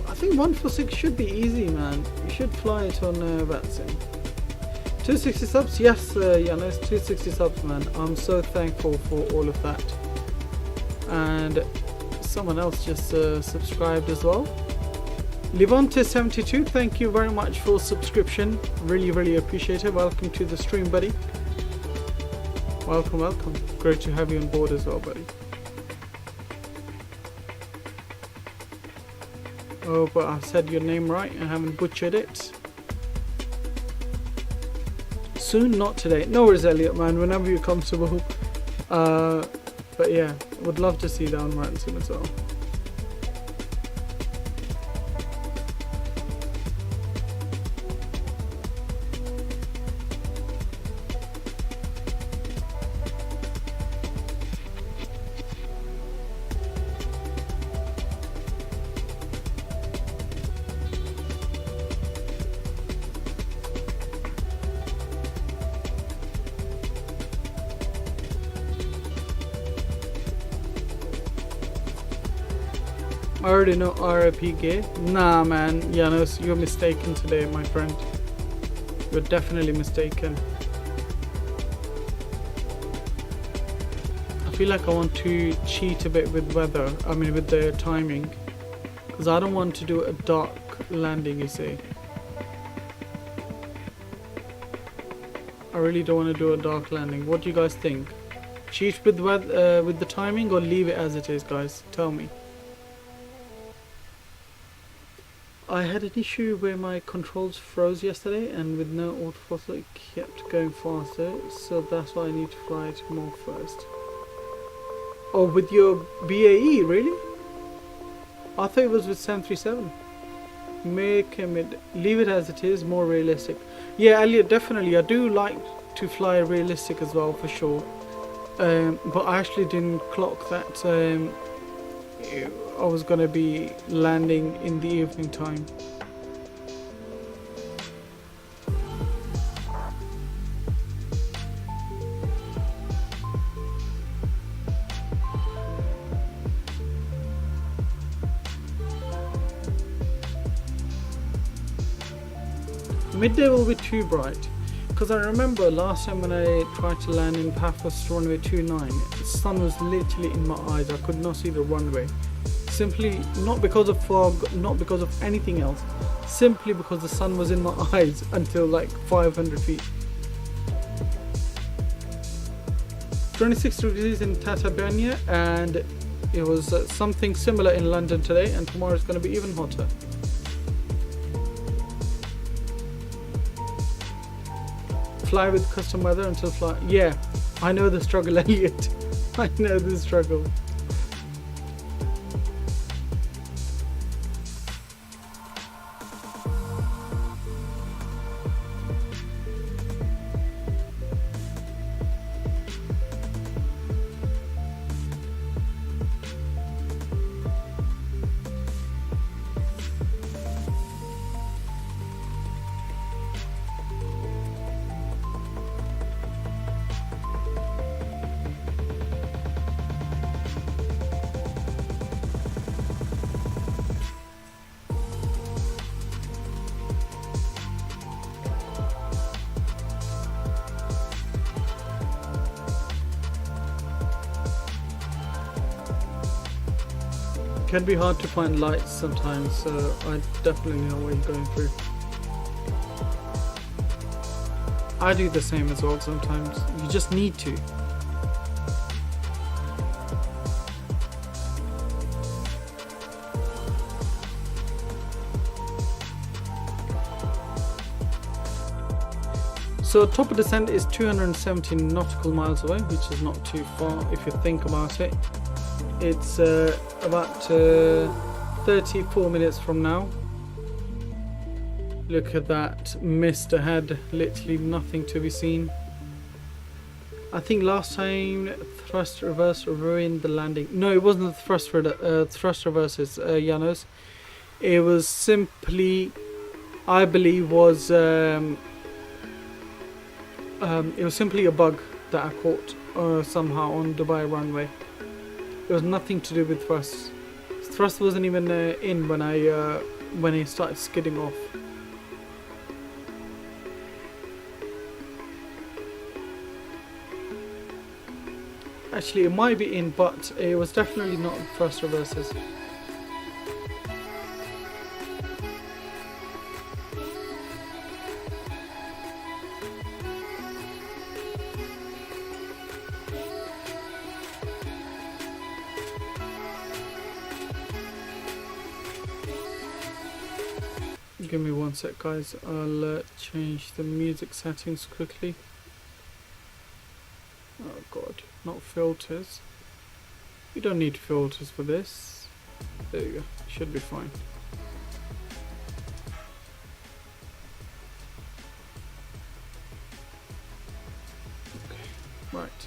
I think 146 should be easy, man. You should fly it on Vatsim. 260 subs, yes, Janis, 260 subs, man. I'm so thankful for all of that. And someone else just subscribed as well. Levante72, thank you very much for subscription. Really appreciate it. Welcome to the stream, buddy. Welcome. Great to have you on board as well, buddy. Oh, but I said your name right and haven't butchered it. Soon, not today. No worries, Elliot, man. Whenever you're comfortable. But yeah, would love to see that on Vatsim as well. I already know RIP gay. Nah, man, Janos, you're mistaken today, my friend. You're definitely mistaken. feel like I want to cheat a bit with weather, I mean with the timing, because I don't want to do a dark landing, you see. I really don't want to do a dark landing. What do you guys think? Cheat with the timing or leave it as it is, guys? Tell me. I had an issue where my controls froze yesterday, and with no autofocus it kept going faster, so that's why I need to fly it more first. Oh, with your BAE, really? I thought it was with 737. Leave it as it is, more realistic. Yeah, Elliot, definitely. I do like to fly realistic as well, for sure. But I actually didn't clock that I was gonna be landing in the evening time. Midday will be too bright, because I remember last time when I tried to land in Paphos runway 29, the sun was literally in my eyes. I could not see the runway. Simply not because of fog, not because of anything else, simply because the sun was in my eyes until like 500 feet. 26 degrees in Tatabanya, and it was something similar in London today, and tomorrow is going to be even hotter. Fly with custom weather until fly. Yeah, I know the struggle, Elliot. I know the struggle. Can be hard to find lights sometimes, so I definitely know what you're going through. I do the same as well sometimes. You just need to. So top of descent is 270 nautical miles away, which is not too far if you think about it. It's about 34 minutes from now. Look at that mist ahead, literally nothing to be seen. I think last time thrust reverse ruined the landing. No, it wasn't the thrust reverses, Janos. It was simply, I believe, was it was simply a bug that I caught somehow on Dubai runway. It was nothing to do with thrust. Thrust wasn't even in when I started skidding off. Actually, it might be in, but it was definitely not thrust reverses. Give me one sec, guys. I'll change the music settings quickly. Oh god, not filters. You don't need filters for this. There you go, should be fine. Okay, right.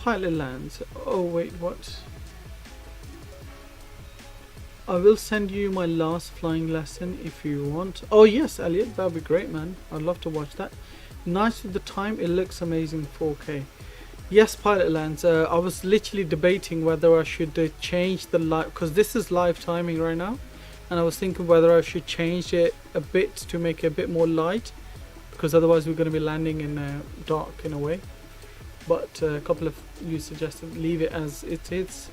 Pilot lands. Oh wait, what? I will send you my last flying lesson if you want. Oh yes, Elliot, that'd be great, man. I'd love to watch that. Nice with the time, it looks amazing 4K. Yes, pilot lands. I was literally debating whether I should change the live, because this is live timing right now, and I was thinking whether I should change it a bit to make it a bit more light, because otherwise we're going to be landing in dark in a way. but a couple of you suggested leave it as it is,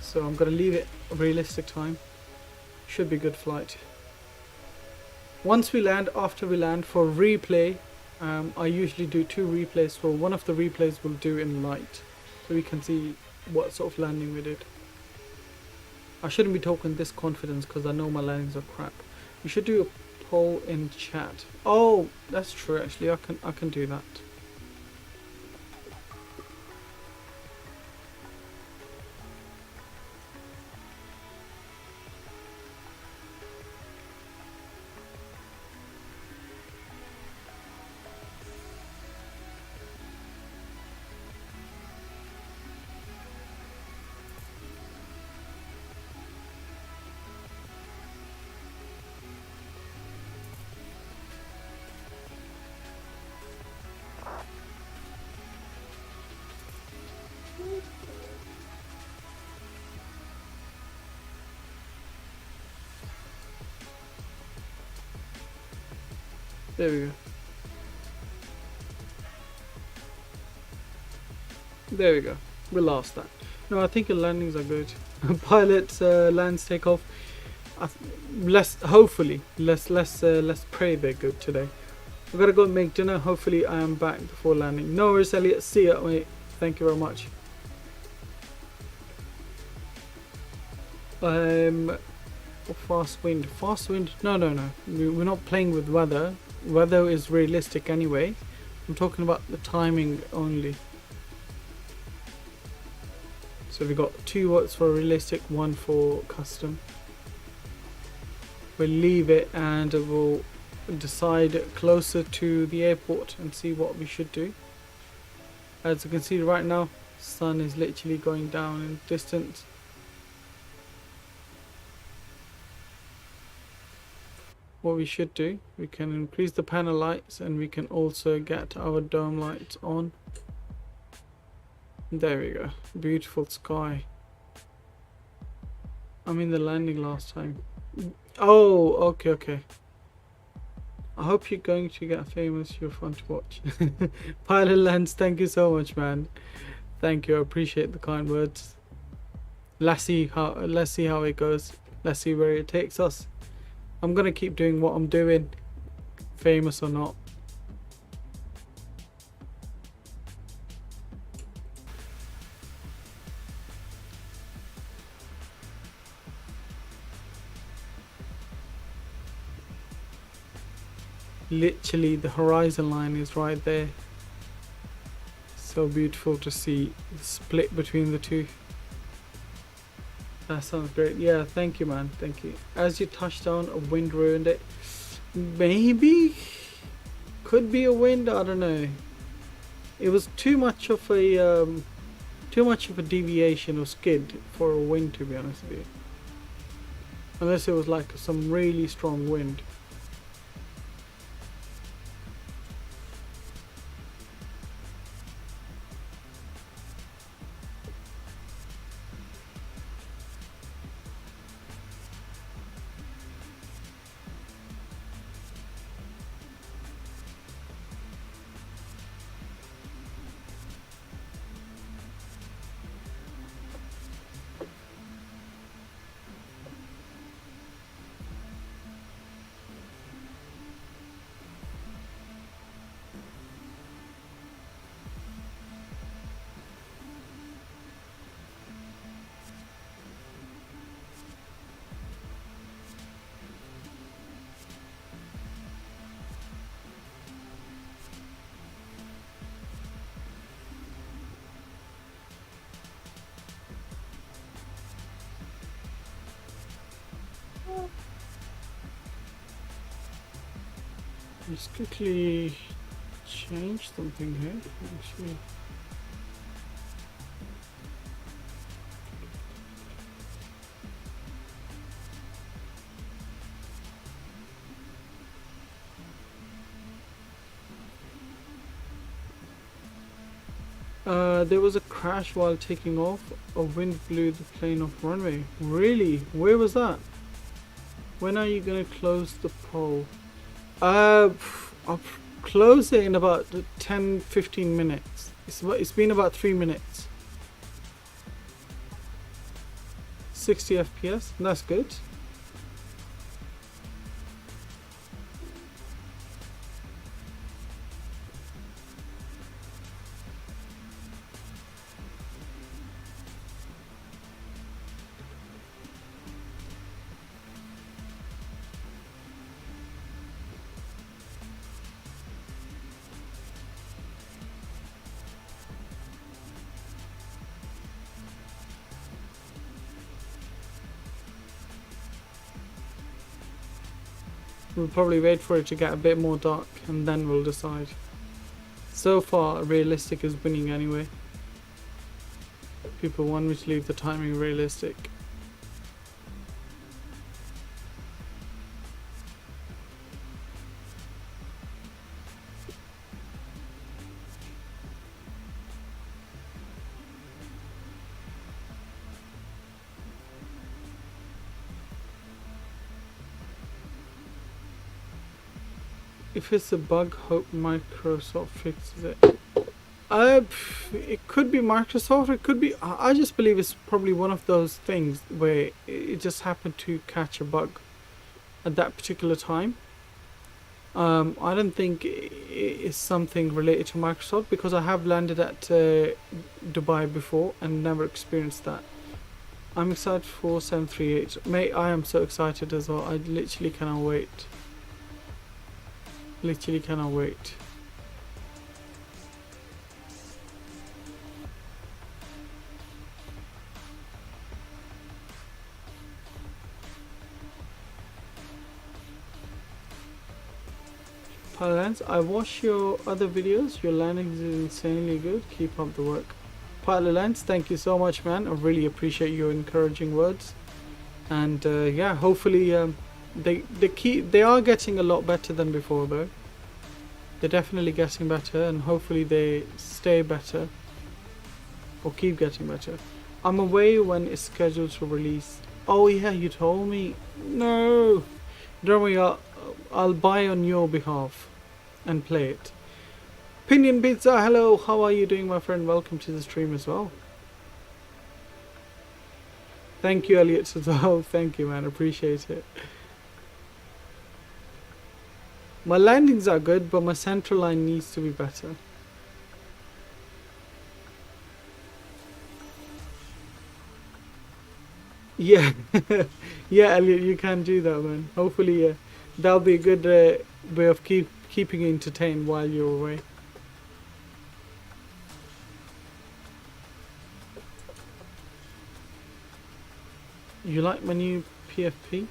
so I'm gonna leave it realistic time. Should be good flight. Once we land, after we land, for replay, I usually do 2 replays. So one of the replays we'll do in light, so we can see what sort of landing we did. I shouldn't be talking this confidence because I know my landings are crap. You should do a poll in chat. Oh, that's true. Actually, I can do that. There we go. There we go. We lost that. No, I think your landings are good. Pilot lands takeoff. Hopefully, let's pray they're good today. We've got to go make dinner. Hopefully, I am back before landing. No worries, Elliot. See ya, mate. Thank you very much. Fast wind. Fast wind. No. We're not playing with weather. Weather is realistic anyway. I'm talking about the timing only. So we got 2 votes for realistic, 1 for custom. We'll leave it and we'll decide closer to the airport and see what we should do. As you can see right now, sun is literally going down in distance. What we should do, we can increase the panel lights and we can also get our dome lights on. There we go. Beautiful sky. I'm in the landing last time. Oh, okay. I hope you're going to get famous. You're fun to watch. Pilot Lens, thank you so much, man. Thank you. I appreciate the kind words. Let's see how it goes. Let's see where it takes us. I'm gonna keep doing what I'm doing, famous or not. Literally the horizon line is right there. So beautiful to see the split between the two. That sounds great. Yeah, thank you, man. Thank you. As you touched down, a wind ruined it. Maybe. Could be a wind. I don't know. It was too much of a deviation or skid for a wind, to be honest with you. Unless it was like some really strong wind. Let's quickly change something here. Actually, there was a crash while taking off. A wind blew the plane off runway. Really? Where was that? When are you gonna close the poll? I close it in about 10-15 minutes. It's been about 3 minutes. 60 FPS, that's good. We'll probably wait for it to get a bit more dark and then we'll decide. So far, realistic is winning anyway. People want me to leave the timing realistic. If it's a bug, hope Microsoft fixes it. It could be Microsoft, it could be... I just believe it's probably one of those things where it just happened to catch a bug at that particular time. I don't think it's something related to Microsoft, because I have landed at Dubai before and never experienced that. I'm excited for 738. Mate, I am so excited as well. I literally cannot wait. Literally cannot wait. Pilot, I watch your other videos. Your landing is insanely good. Keep up the work. Pilot Lance, thank you so much, man. I really appreciate your encouraging words. And yeah, hopefully they are getting a lot better than before though. They're definitely getting better, and hopefully they stay better or keep getting better. I'm away when it's scheduled to release. Oh yeah, you told me. No, don't worry, I'll buy on your behalf and play it. Pinion Pizza, hello, how are you doing, my friend? Welcome to the stream as well. Thank you, Elliot, as well. Thank you, man, appreciate it. My landings are good, but my central line needs to be better. Yeah, yeah, Elliot, you can do that, man. Hopefully, that'll be a good way of keeping you entertained while you're away. You like my new PFP?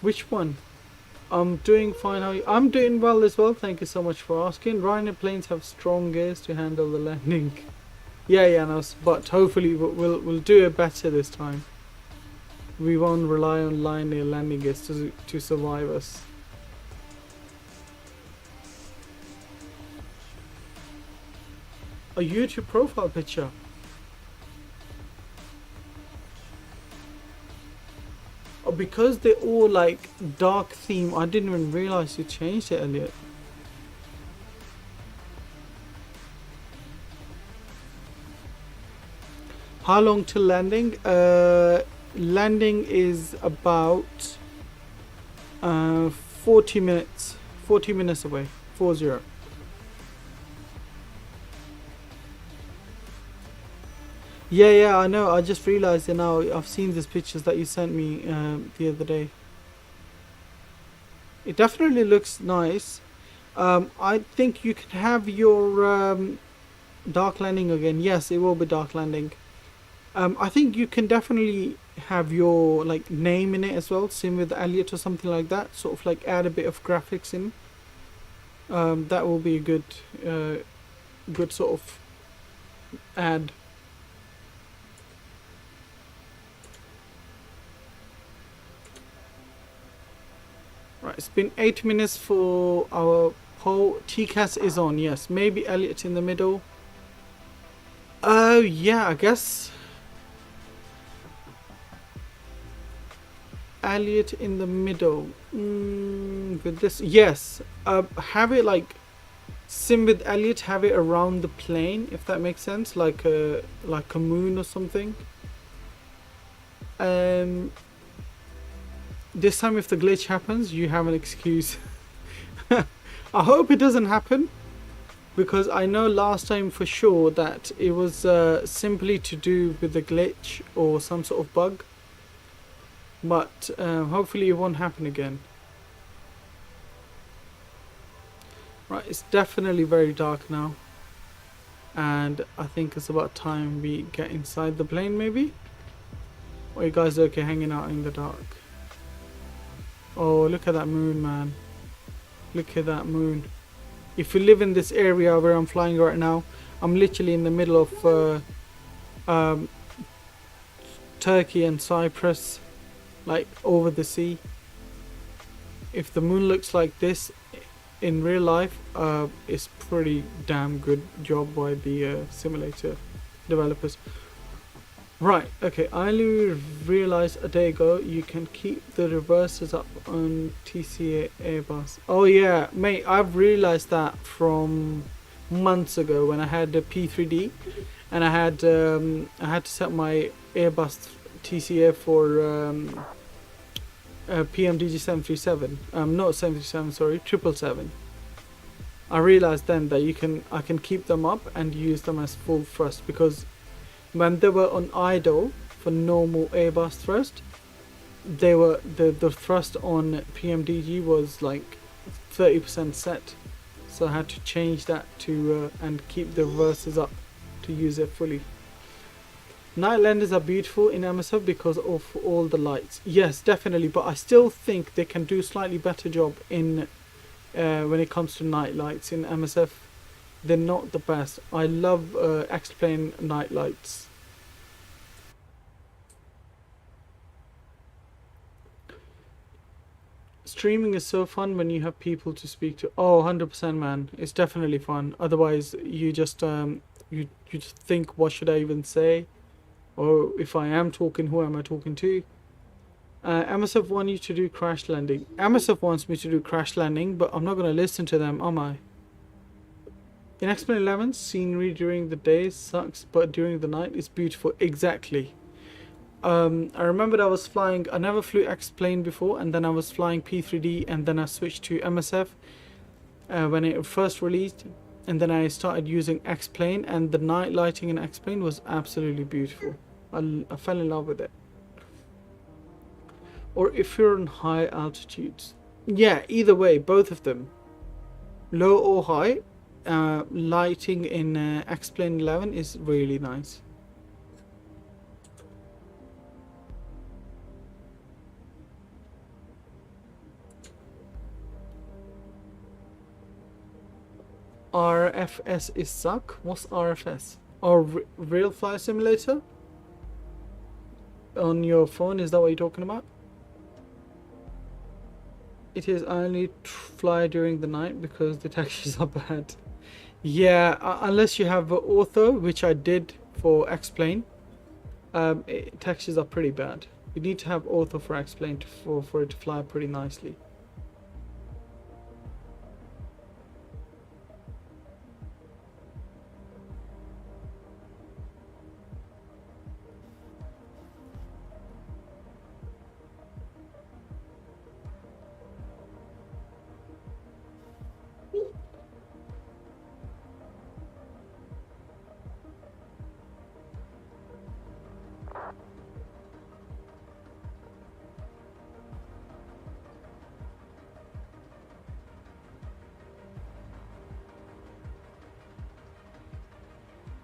Which one? I'm doing fine. How are you? I'm doing well as well. Thank you so much for asking. Ryzen planes have strong gears to handle the landing. Yeah, no, but hopefully we'll do it better this time. We won't rely on linear landing gears to survive us. A YouTube profile picture. Because they're all like dark theme, I didn't even realize you changed it, Elliot. How long till landing? Landing is about 40 minutes. 40 minutes away. 40. Yeah, I know. I just realized it now. I've seen these pictures that you sent me the other day. It definitely looks nice. I think you can have your dark landing again. Yes, it will be dark landing. I think you can definitely have your like name in it as well. Same with Elliot or something like that. Sort of like add a bit of graphics in. That will be a good sort of add. Right, it's been 8 minutes for our poll. TCAS is on, yes. Maybe Elliot in the middle. Yeah, I guess. Elliot in the middle. With this, yes. Have it like sim with Elliot. Have it around the plane, if that makes sense, like a moon or something. This time, if the glitch happens, you have an excuse. I hope it doesn't happen, because I know last time for sure that it was simply to do with the glitch or some sort of bug. But hopefully it won't happen again. Right, it's definitely very dark now, and I think it's about time we get inside the plane, maybe. Or you guys are okay hanging out in the dark? Oh, look at that moon, man. Look at that moon. If you live in this area where I'm flying right now, I'm literally in the middle of Turkey and Cyprus, like over the sea. If the moon looks like this in real life, it's pretty damn good job by the simulator developers. Right, okay, I only realized a day ago you can keep the reverses up on TCA Airbus. Oh yeah, mate, I've realized that from months ago when I had the P3D, and I had to set my Airbus TCA for PMDG 737. Not 737, sorry, 777. I realized then that I can keep them up and use them as full thrust, because when they were on idle for normal Airbus thrust, they were the thrust on PMDG was like 30% set, so I had to change that to and keep the reverses up to use it fully. Night landers are beautiful in MSF because of all the lights. Yes, definitely, but I still think they can do slightly better job in when it comes to night lights in MSF. They're not the best. I love X-Plane night lights. Streaming is so fun when you have people to speak to. Oh, 100% man. It's definitely fun. Otherwise, you just you just think, what should I even say? Or if I am talking, who am I talking to? MSF want you to do crash landing. MSF wants me to do crash landing, but I'm not going to listen to them, am I? In X-Plane 11, scenery during the day sucks, but during the night it's beautiful. Exactly. I remember I was flying, I never flew X-Plane before, and then I was flying P3D, and then I switched to MSF when it first released, and then I started using X-Plane, and the night lighting in X-Plane was absolutely beautiful. I fell in love with it. Or if you're on high altitudes. Yeah, either way, both of them. Low or high. Lighting in X-Plane 11 is really nice. RFS is suck? What's RFS? Or Real Fly Simulator? On your phone, is that what you're talking about? It is only fly during the night because the textures are bad. Yeah, unless you have Ortho, which I did for X-Plane, textures are pretty bad. You need to have Ortho for X-Plane for it to fly pretty nicely.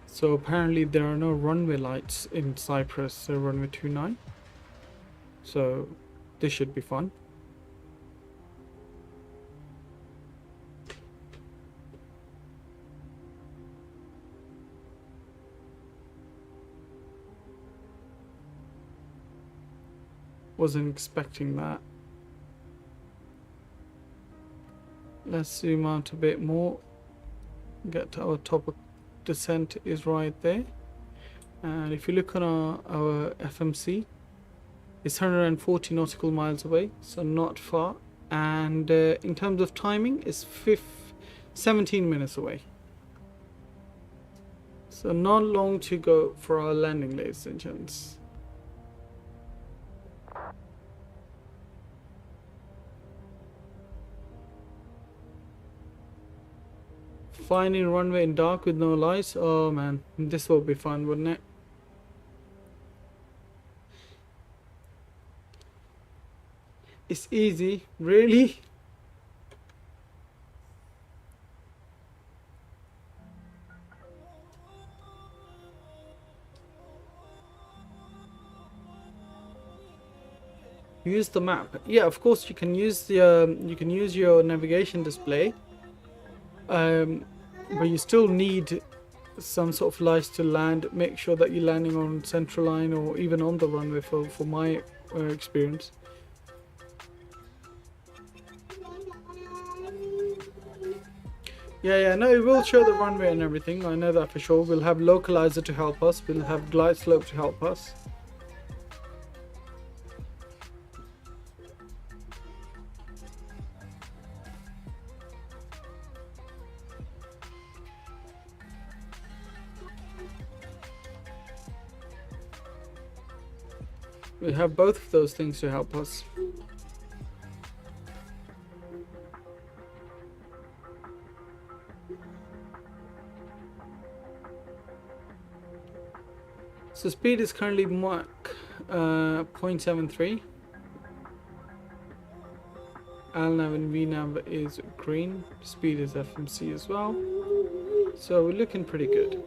So apparently there are no runway lights in Cyprus, so runway 29. So this should be fun. Wasn't expecting that. Let's zoom out a bit more. Get to our top of descent is right there, and if you look on our FMC, It's 140 nautical miles away, so not far. And in terms of timing, it's 17 minutes away. So not long to go for our landing, ladies and gents. Finding runway in dark with no lights. Oh man, this will be fun, wouldn't it? It's easy, really? Use the map. Yeah, of course you can use your navigation display. But you still need some sort of lights to land. Make sure that you're landing on central line or even on the runway for my experience. Yeah, no, it will show the runway and everything. I know that for sure. We'll have localizer to help us. We'll have glide slope to help us. We have both of those things to help us. So speed is currently Mach 0.73. LNAV and VNAV is green. Speed is FMC as well. So we're looking pretty good.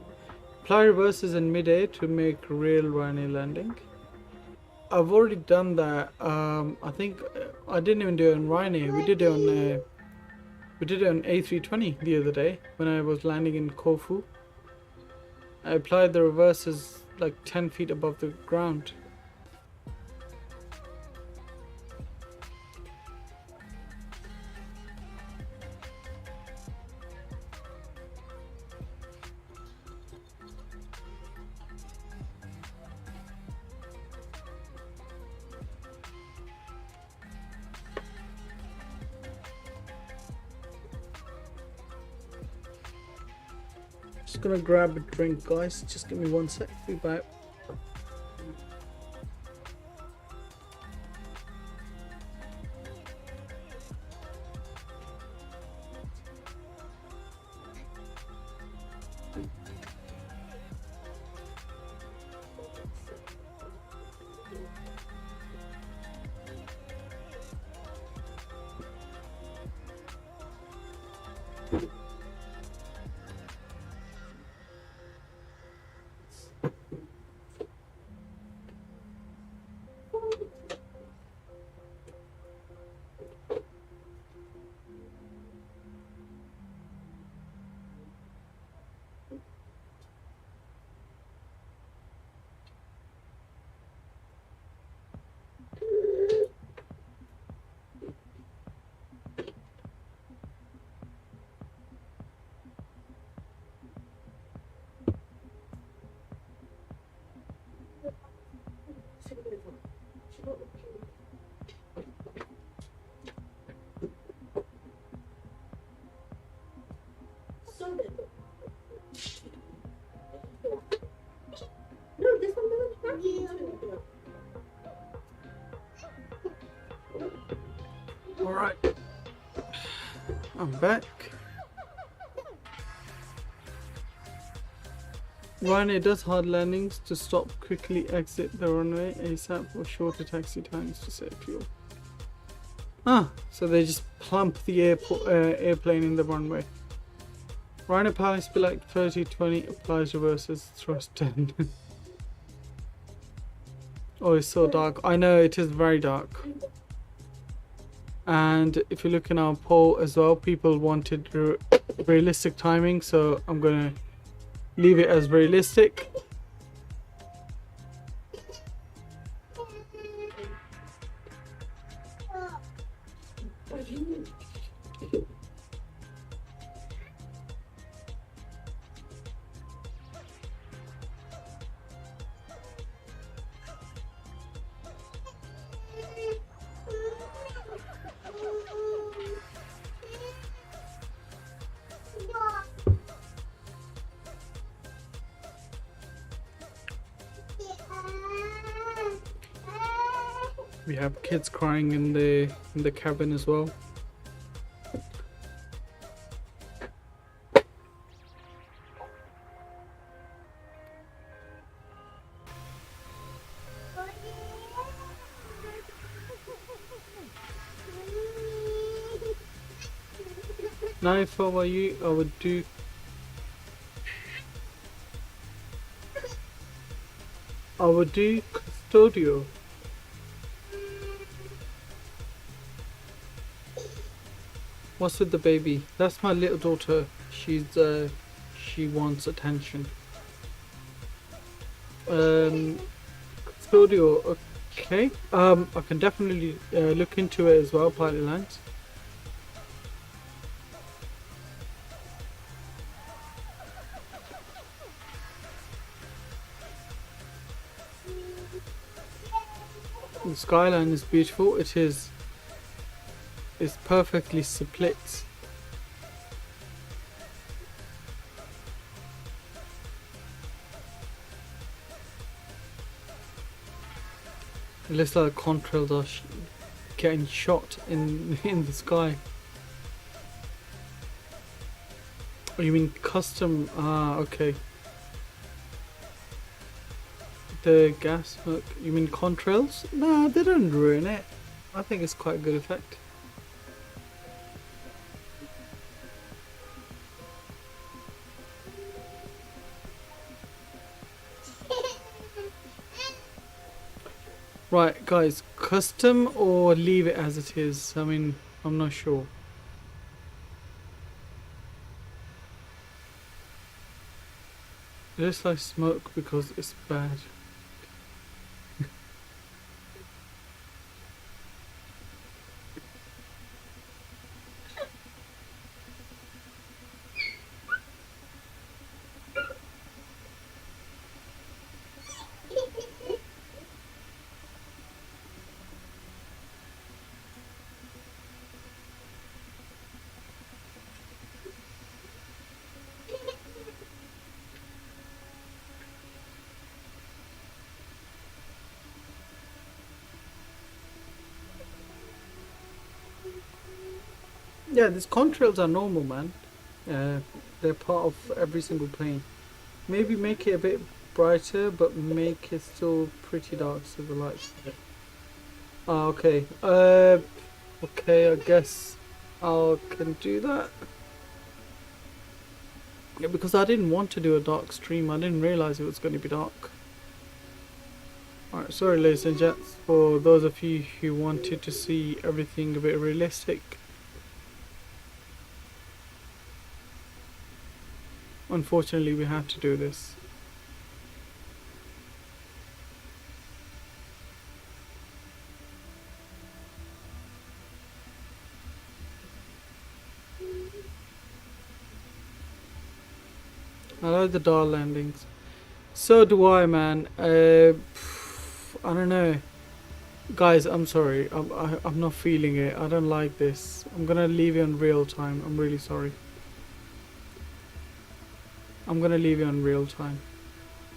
Apply reverses in mid-air to make real Ryanair landing. I've already done that. I think I didn't even do it on Ryanair. We did it on A320 the other day when I was landing in Corfu. I applied the reverses like 10 feet above the ground. Just gonna grab a drink, guys. Just give me 1 sec. Be back. Alright, I'm back. Ryanair does hard landings to stop, quickly exit the runway ASAP or shorter taxi times to save fuel. Ah, so they just plump the airplane in the runway. Ryanair pilot speed like 30-20, applies reverses, thrust 10. Oh, it's so dark. I know, it is very dark. And if you look in our poll as well, people wanted realistic timing, so I'm gonna leave it as realistic. We have kids crying in the cabin as well. Now if I were you, I would do custodial. What's with the baby? That's my little daughter. She wants attention. Custodial, okay. I can definitely look into it as well, pilot lines. The skyline is beautiful. It's perfectly split. It looks like contrails are getting shot in the sky. Oh, you mean custom? Ah, okay. The gas smoke. You mean contrails? Nah, they don't ruin it. I think it's quite a good effect. Right, guys, custom or leave it as it is? I mean, I'm not sure. It looks like smoke because it's bad. Yeah, these contrails are normal, man. They're part of every single plane. Maybe make it a bit brighter, but make it still pretty dark so the lights. Ah, okay. Okay, I guess I can do that. Yeah, because I didn't want to do a dark stream. I didn't realize it was going to be dark. Alright, sorry ladies and gents, for those of you who wanted to see everything a bit realistic. Unfortunately, we have to do this. I like the dial landings. So do I, man. I don't know. Guys, I'm sorry. I'm not feeling it. I don't like this. I'm gonna leave it on real time. I'm really sorry. I'm gonna leave it on real time.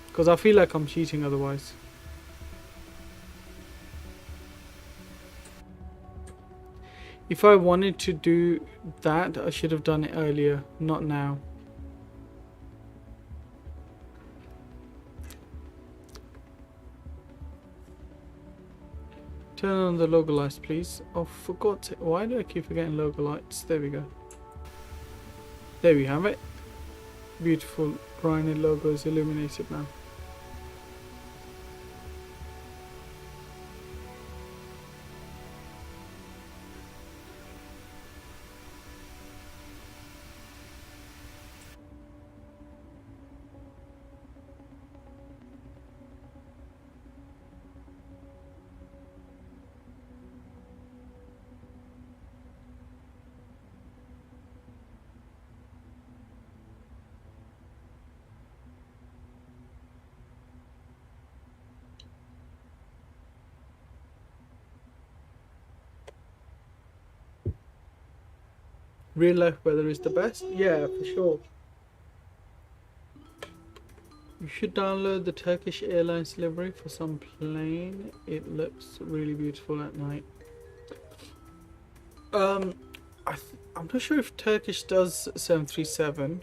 Because I feel like I'm cheating otherwise. If I wanted to do that, I should have done it earlier, not now. Turn on the logo lights, please. Oh, forgot it. Why do I keep forgetting logo lights? There we go. There we have it. Beautiful Ryzen logo is illuminated now. Real life weather is the best? Yeah, for sure. You should download the Turkish Airlines livery for some plane. It looks really beautiful at night. I'm not sure if Turkish does 737.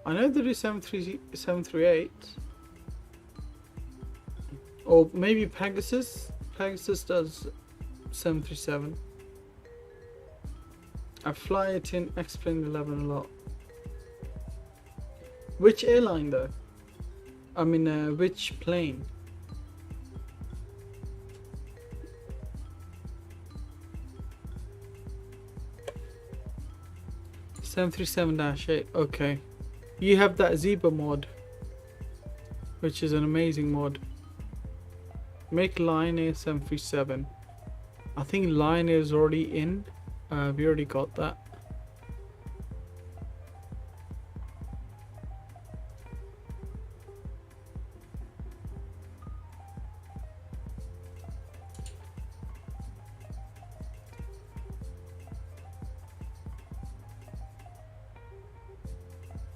I know they do 738. Or maybe Pegasus. Pegasus does 737. I fly it in X-Plane 11 a lot. Which airline though? I mean, which plane? (737-8). Okay, you have that Zebra mod, which is an amazing mod. Make Lion Air 737. I think Lion Air is already in. We already got that.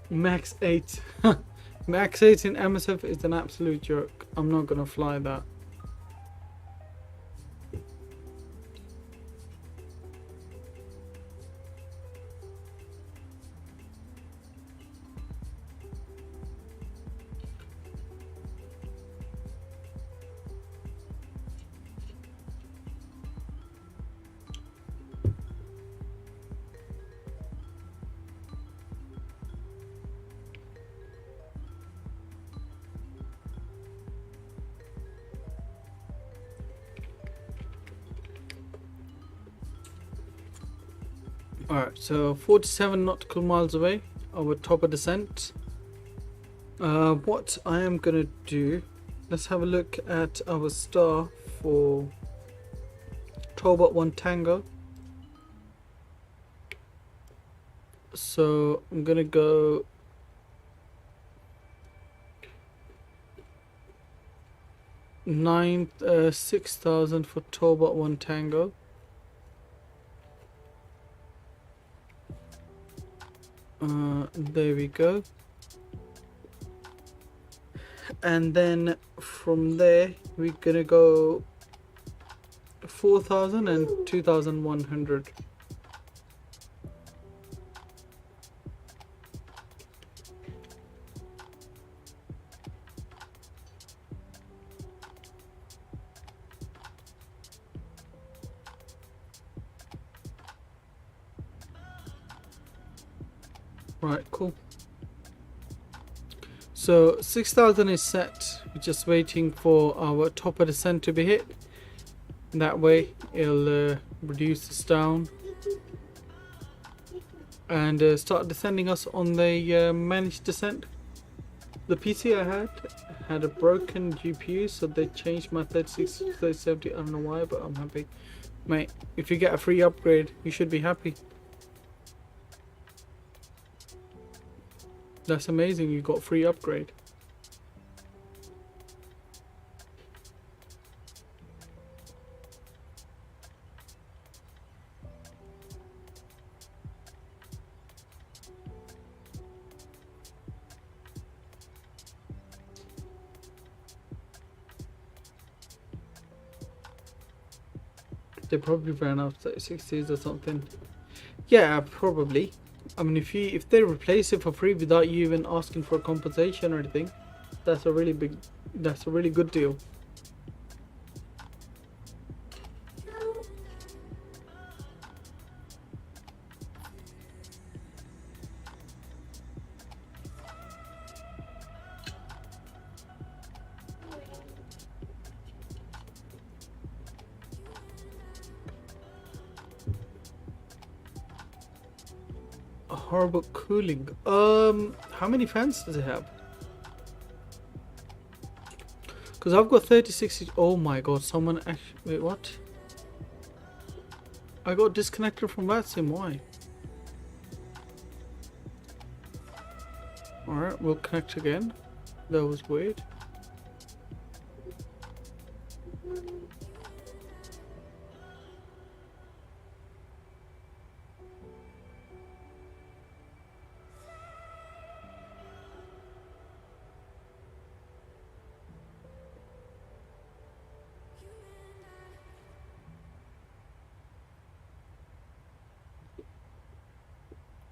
Max 8. Max 8 in MSF is an absolute joke. I'm not gonna fly that. Alright, so 47 nautical miles away, our top of descent. What I am gonna do, let's have a look at our star for 12-1 Tango. So I'm gonna go nine 6,000 for 12-1 Tango. There we go. And then from there we're gonna go 4,000 and 2,100. Right, cool. So 6,000 is set. We're just waiting for our top of descent to be hit. That way it'll reduce this down and start descending us on the managed descent. The PC I had a broken GPU, so they changed my 36 to 3070. I don't know why, but I'm happy. Mate, if you get a free upgrade, you should be happy. That's amazing, you got free upgrade. They probably ran out 36s or something. Yeah, probably. I mean, if they replace it for free without you even asking for compensation or anything, that's a really good deal. Horrible cooling. How many fans does it have? Because I've got 36. Oh my god, someone actually. Wait, what? I got disconnected from Vatsim. Why? Alright, we'll connect again. That was weird.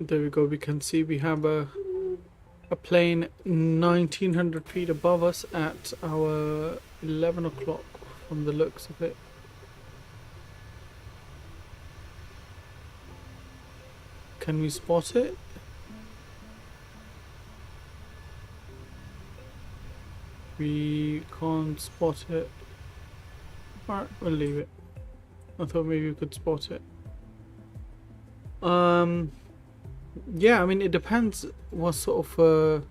There we go. We can see we have a plane 1900 feet above us at our 11 o'clock from the looks of it. Can we spot it? We can't spot it. Alright, we'll leave it. I thought maybe we could spot it. Yeah, I mean, it depends what sort of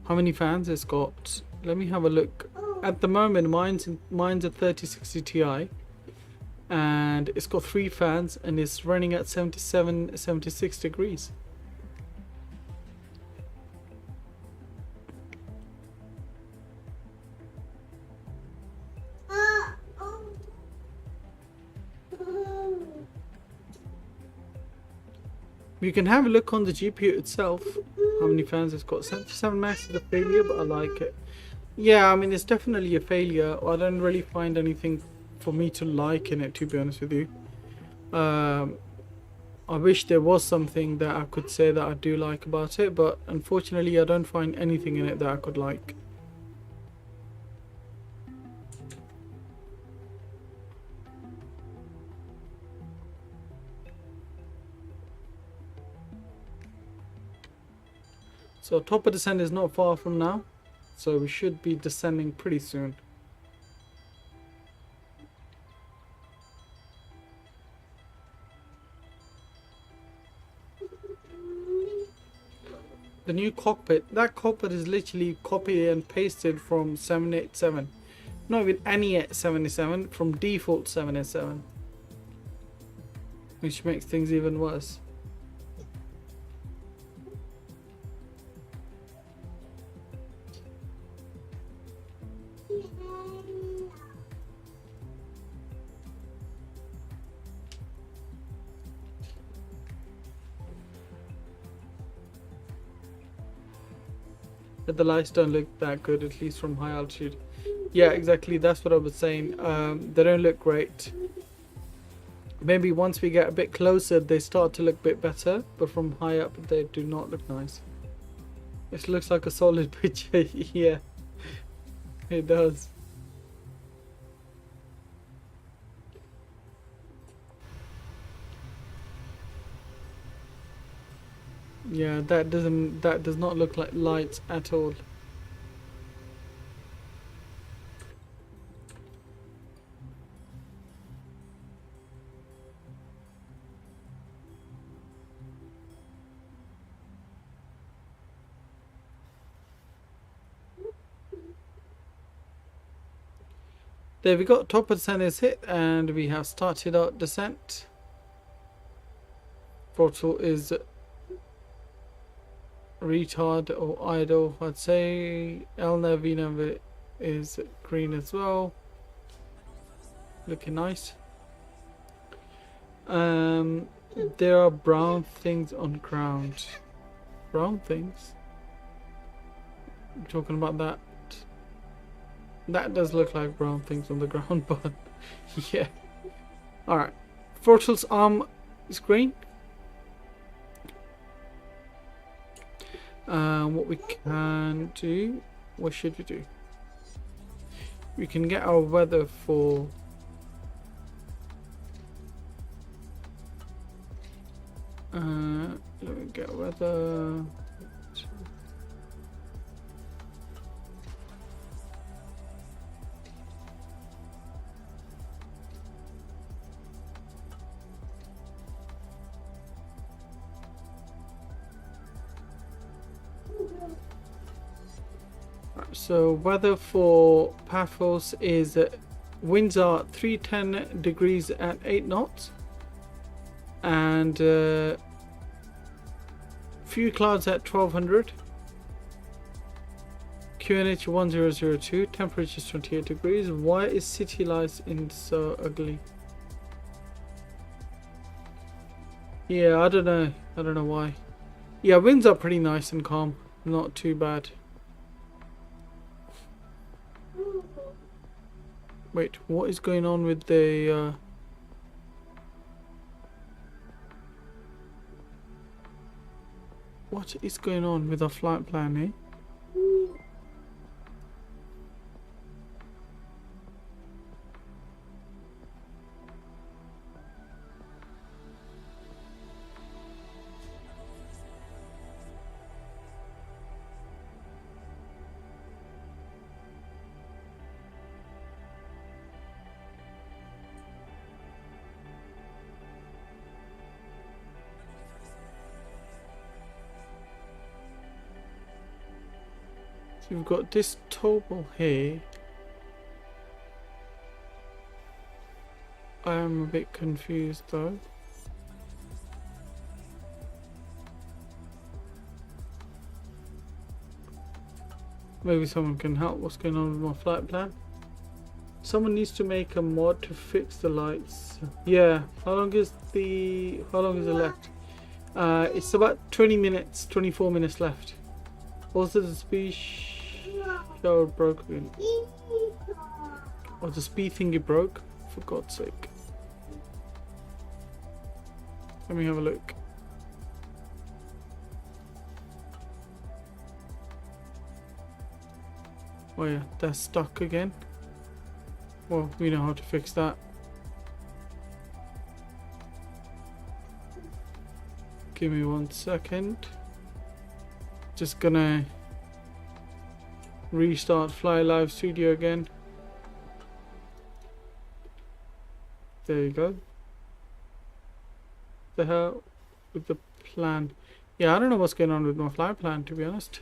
how many fans it's got. Let me have a look. At the moment, mine's a 3060 Ti, and it's got 3 fans, and it's running at 76 degrees. You can have a look on the GPU itself, how many fans it's got. 77 max is a failure, but I like it. Yeah, I mean, it's definitely a failure. I don't really find anything for me to like in it, to be honest with you. I wish there was something that I could say that I do like about it, but unfortunately I don't find anything in it that I could like. So top of descent is not far from now, so we should be descending pretty soon. The new cockpit, that cockpit is literally copied and pasted from 787. Not even any 787, from default 787. Which makes things even worse. But the lights don't look that good, at least from high altitude. Yeah, exactly, that's what I was saying. They don't look great. Maybe once we get a bit closer they start to look a bit better, but from high up they do not look nice. It looks like a solid picture. Yeah, it does. Yeah, that does not look like lights at all. There we go, top of descent is hit and we have started our descent. Throttle is retard or idle, I'd say. LNAV, VNAV is green as well. Looking nice. There are brown things on ground. Brown things? I'm talking about that. That does look like brown things on the ground, but yeah. Alright. Throttle's arm is green. What we can do, what should we do? We can get our weather for let me get weather. So weather for Paphos is winds are 310 degrees at 8 knots and few clouds at 1200. QNH 1002, temperature is 28 degrees. Why is city lights in so ugly? Yeah, I don't know why. Yeah, winds are pretty nice and calm, not too bad. Wait, what is going on with the What is going on with our flight plan, eh? So we've got this toggle here. I am a bit confused though. Maybe someone can help. What's going on with my flight plan? Someone needs to make a mod to fix the lights. Yeah. How long is it left? It's about 20 minutes, 24 minutes left. Also the speed shower broke. Or the speed thingy broke, for God's sake. Let me have a look. Oh yeah, that's stuck again. Well, we know how to fix that. Give me 1 second. Just gonna restart Fly Live Studio again. There you go. The hell with the plan? Yeah, I don't know what's going on with my flight plan, to be honest.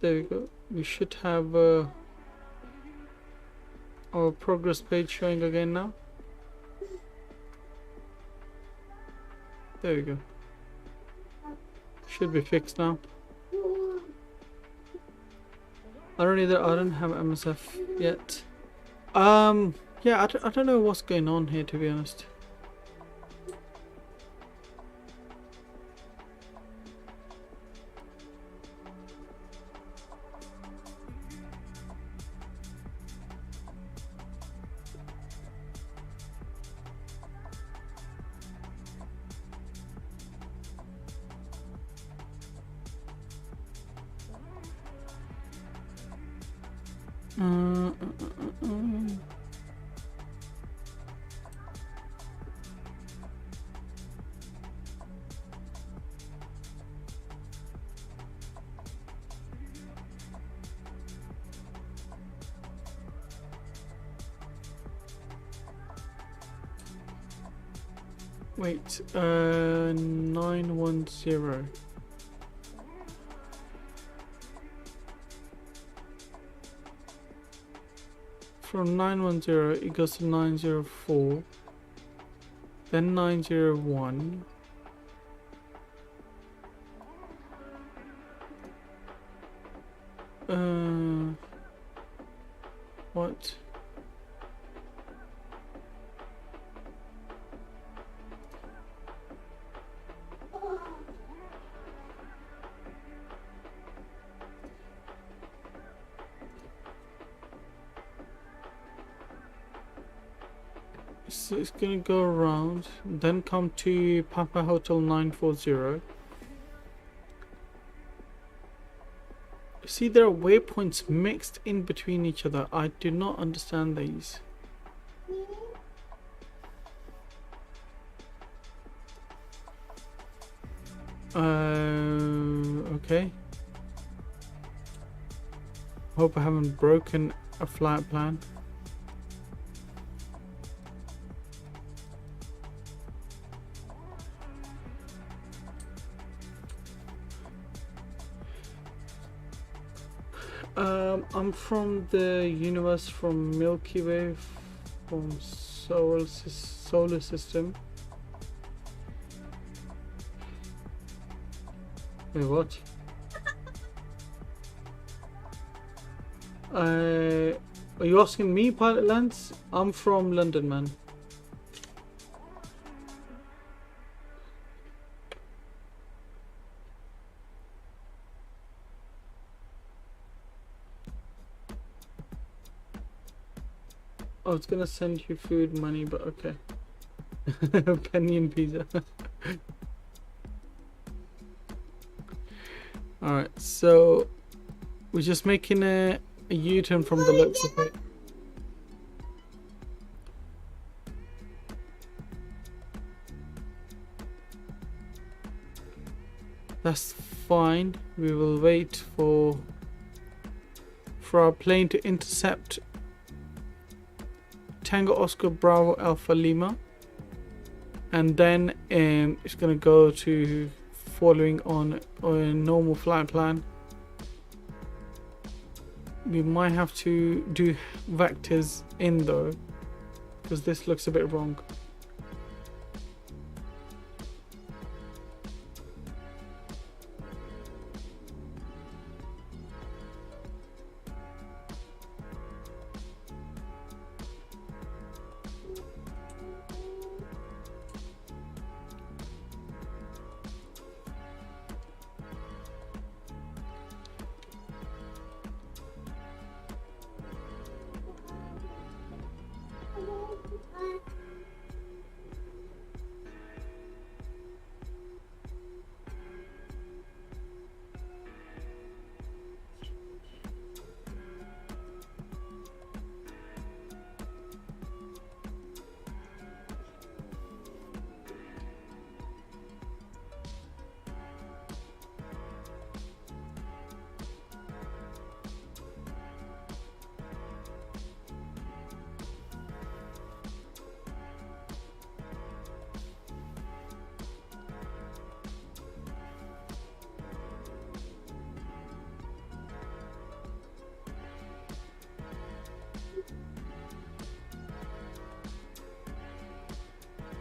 There we go. We should have our progress page showing again now. There we go. Should be fixed now. I don't have MSF yet. Yeah, I don't know what's going on here, to be honest. Wait, 910. From 910 it goes to 904, then 901. What? So it's gonna go around, then come to Papa Hotel 940. See, there are waypoints mixed in between each other. I do not understand these. Okay. Hope I haven't broken a flight plan. I'm from the universe, from Milky Way, from solar system. Wait, what? Are you asking me, Pilot Lance? I'm from London, man. I was gonna send you food money, but okay. Penny and pizza. Alright, so we're just making a U-turn from the looks of it. That's fine. We will wait for our plane to intercept Tango Oscar Bravo Alpha Lima, and then it's gonna go to following on a normal flight plan. We might have to do vectors in though, because this looks a bit wrong.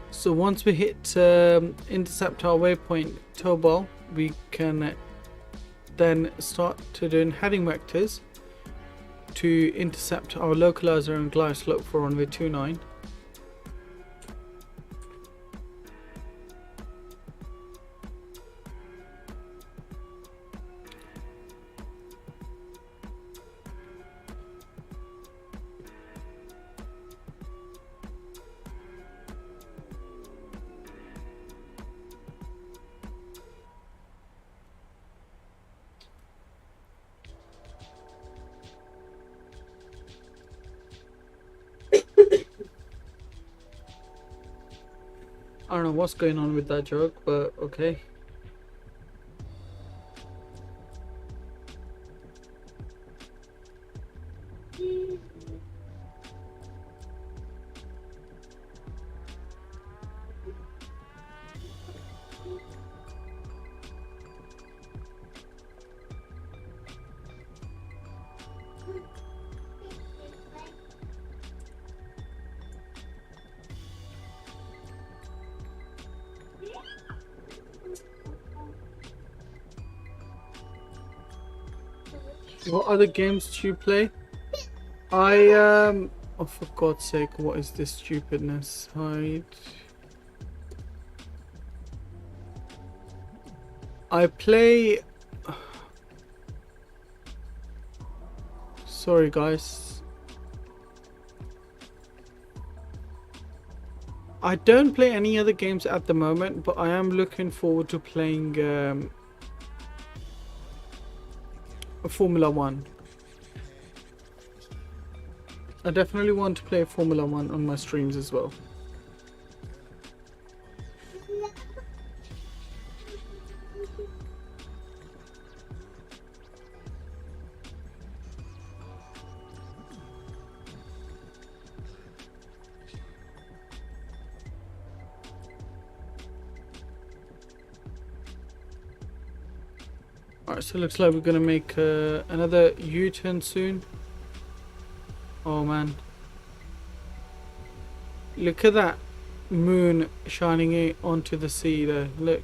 So once we hit intercept our waypoint Tobal, we can then start to doing heading vectors to intercept our localizer and glide slope for runway 29. I don't know what's going on with that joke, but okay. What other games do you play? Oh, for God's sake, what is this stupidness? I play... Sorry guys. I don't play any other games at the moment, but I am looking forward to playing Formula 1. I definitely want to play Formula 1 on my streams as well. Alright, so it looks like we're gonna make another U-turn soon. Oh man. Look at that moon shining onto the sea there. Look.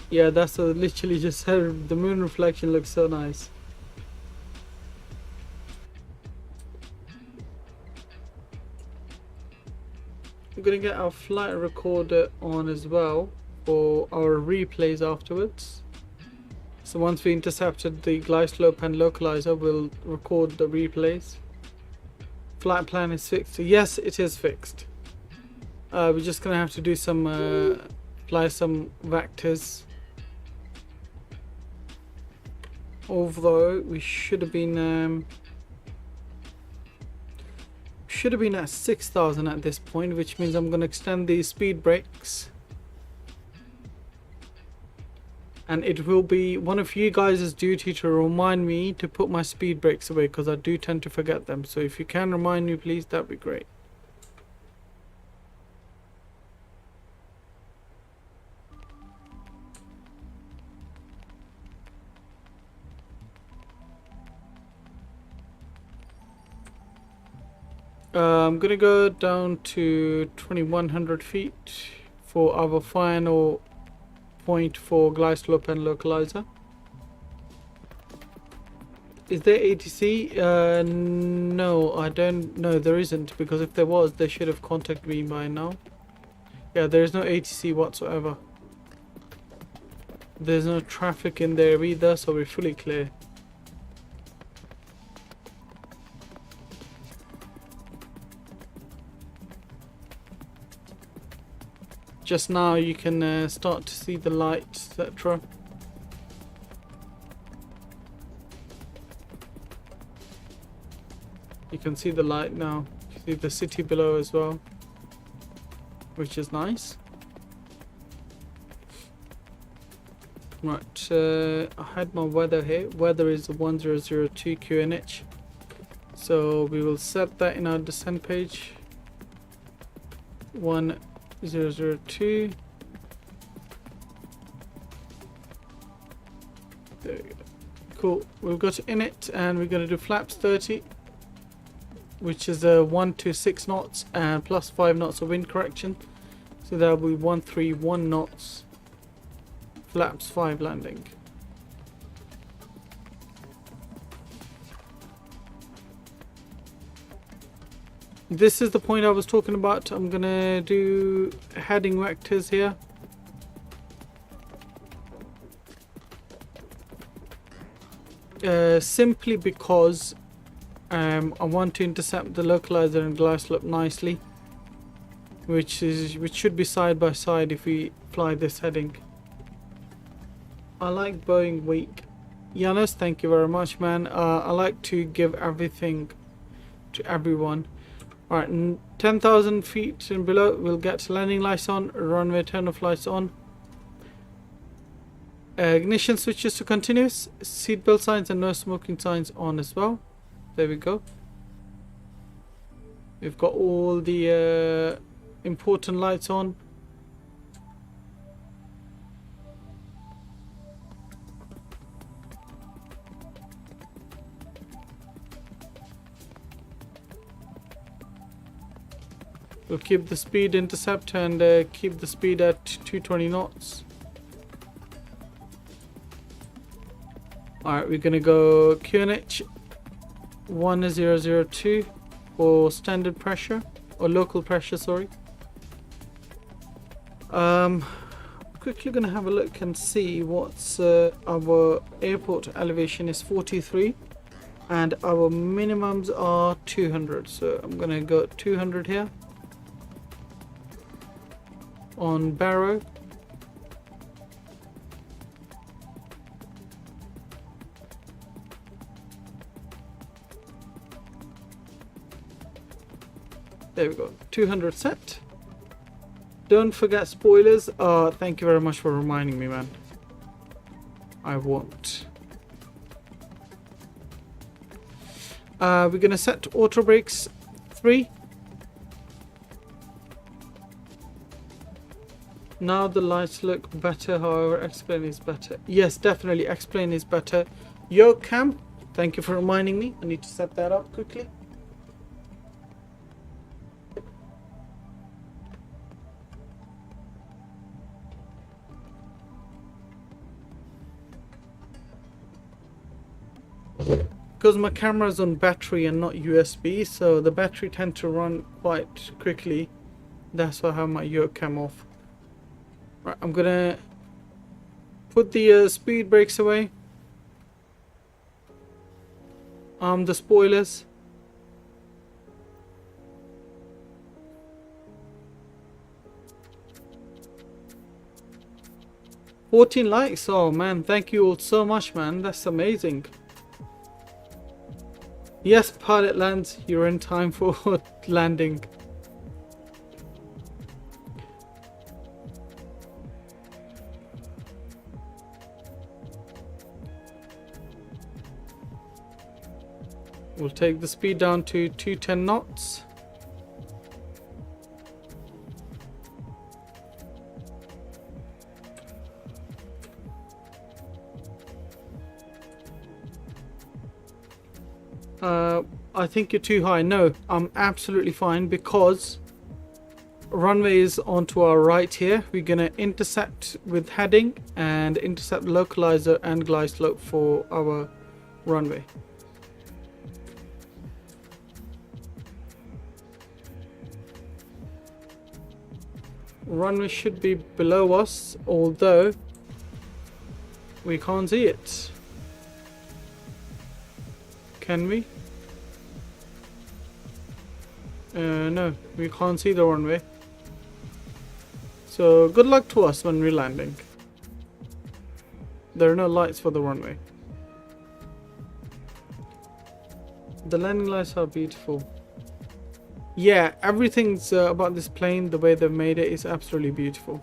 Yeah, that's literally just how the moon reflection looks so nice. We're gonna get our flight recorder on as well for our replays afterwards. So once we intercepted the glide slope and localizer, we'll record the replays. Flight plan is fixed. Yes, it is fixed. We're just gonna have to do some apply some vectors. Although we should have been at 6,000 at this point, which means I'm gonna extend the speed brakes. And it will be one of you guys' duty to remind me to put my speed brakes away, because I do tend to forget them. So if you can remind me, please, that'd be great. I'm gonna go down to 2100 feet for our final point for glide slope and localizer. Is there ATC? No, I don't know. There isn't, because if there was, they should have contacted me by now. Yeah, there is no ATC whatsoever. There's no traffic in there either, so we're fully clear. Just now you can start to see the lights, etc. You can see the light now. You see the city below as well, which is nice. Right, I had my weather here. Weather is 1002 QNH. So we will set that in our descent page. 1002. There we go. Cool. We've got in it, and we're going to do flaps 30, which is a 126 knots and plus 5 knots of wind correction. So that'll be 131 knots. Flaps 5 landing. This is the point I was talking about. I'm gonna do heading vectors here. Simply because I want to intercept the localizer and glide slope nicely, which should be side by side if we fly this heading. I like Boeing weak. Yanis, thank you very much, man. I like to give everything to everyone. Alright, 10,000 feet and below, we'll get landing lights on, runway turn-off lights on. Ignition switches to continuous, seatbelt signs and no smoking signs on as well. There we go. We've got all the important lights on. We'll keep the speed intercept and keep the speed at 220 knots. Alright, we're gonna go QNH 1002 for standard pressure, or local pressure, sorry. Quickly gonna have a look and see what's our airport elevation is 43 and our minimums are 200. So I'm gonna go 200 here. On Barrow. There we go, 200 set. Don't forget spoilers. Thank you very much for reminding me, man. I won't. We're gonna set auto brakes 3. Now the lights look better, however, explain is better. Yes, definitely, explain is better. Yo, Cam, thank you for reminding me. I need to set that up quickly. Because my camera is on battery and not USB, so the battery tends to run quite quickly That's why I have my yoke cam off. Right, I'm gonna put the speed brakes away. The spoilers. $14 likes. Oh man, thank you all so much, man. That's amazing. Yes, pilot lands. You're in time for landing. We'll take the speed down to 210 knots. I think you're too high. No, I'm absolutely fine because runway is onto our right here. We're gonna intercept with heading and intercept localizer and glide slope for our runway. Runway should be below us, although we can't see it. Can we? No, we can't see the runway. So good luck to us when we're landing. There are no lights for the runway. The landing lights are beautiful. Yeah, everything's about this plane, the way they've made it is absolutely beautiful.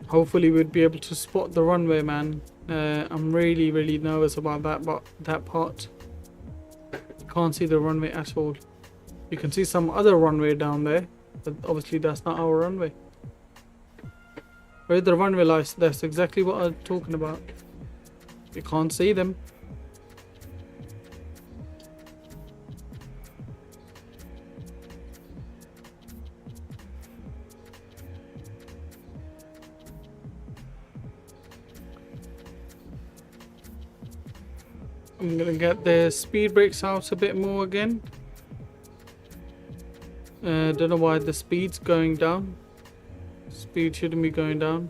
Hopefully we'd be able to spot the runway, man. I'm really nervous about that part. Can't see the runway at all. You can see some other runway down there, but obviously that's not our runway. Where the runway lights? That's exactly what I'm talking about. You can't see them. I'm gonna get the speed brakes out a bit more again. Don't know why the speed's going down. Speed shouldn't be going down.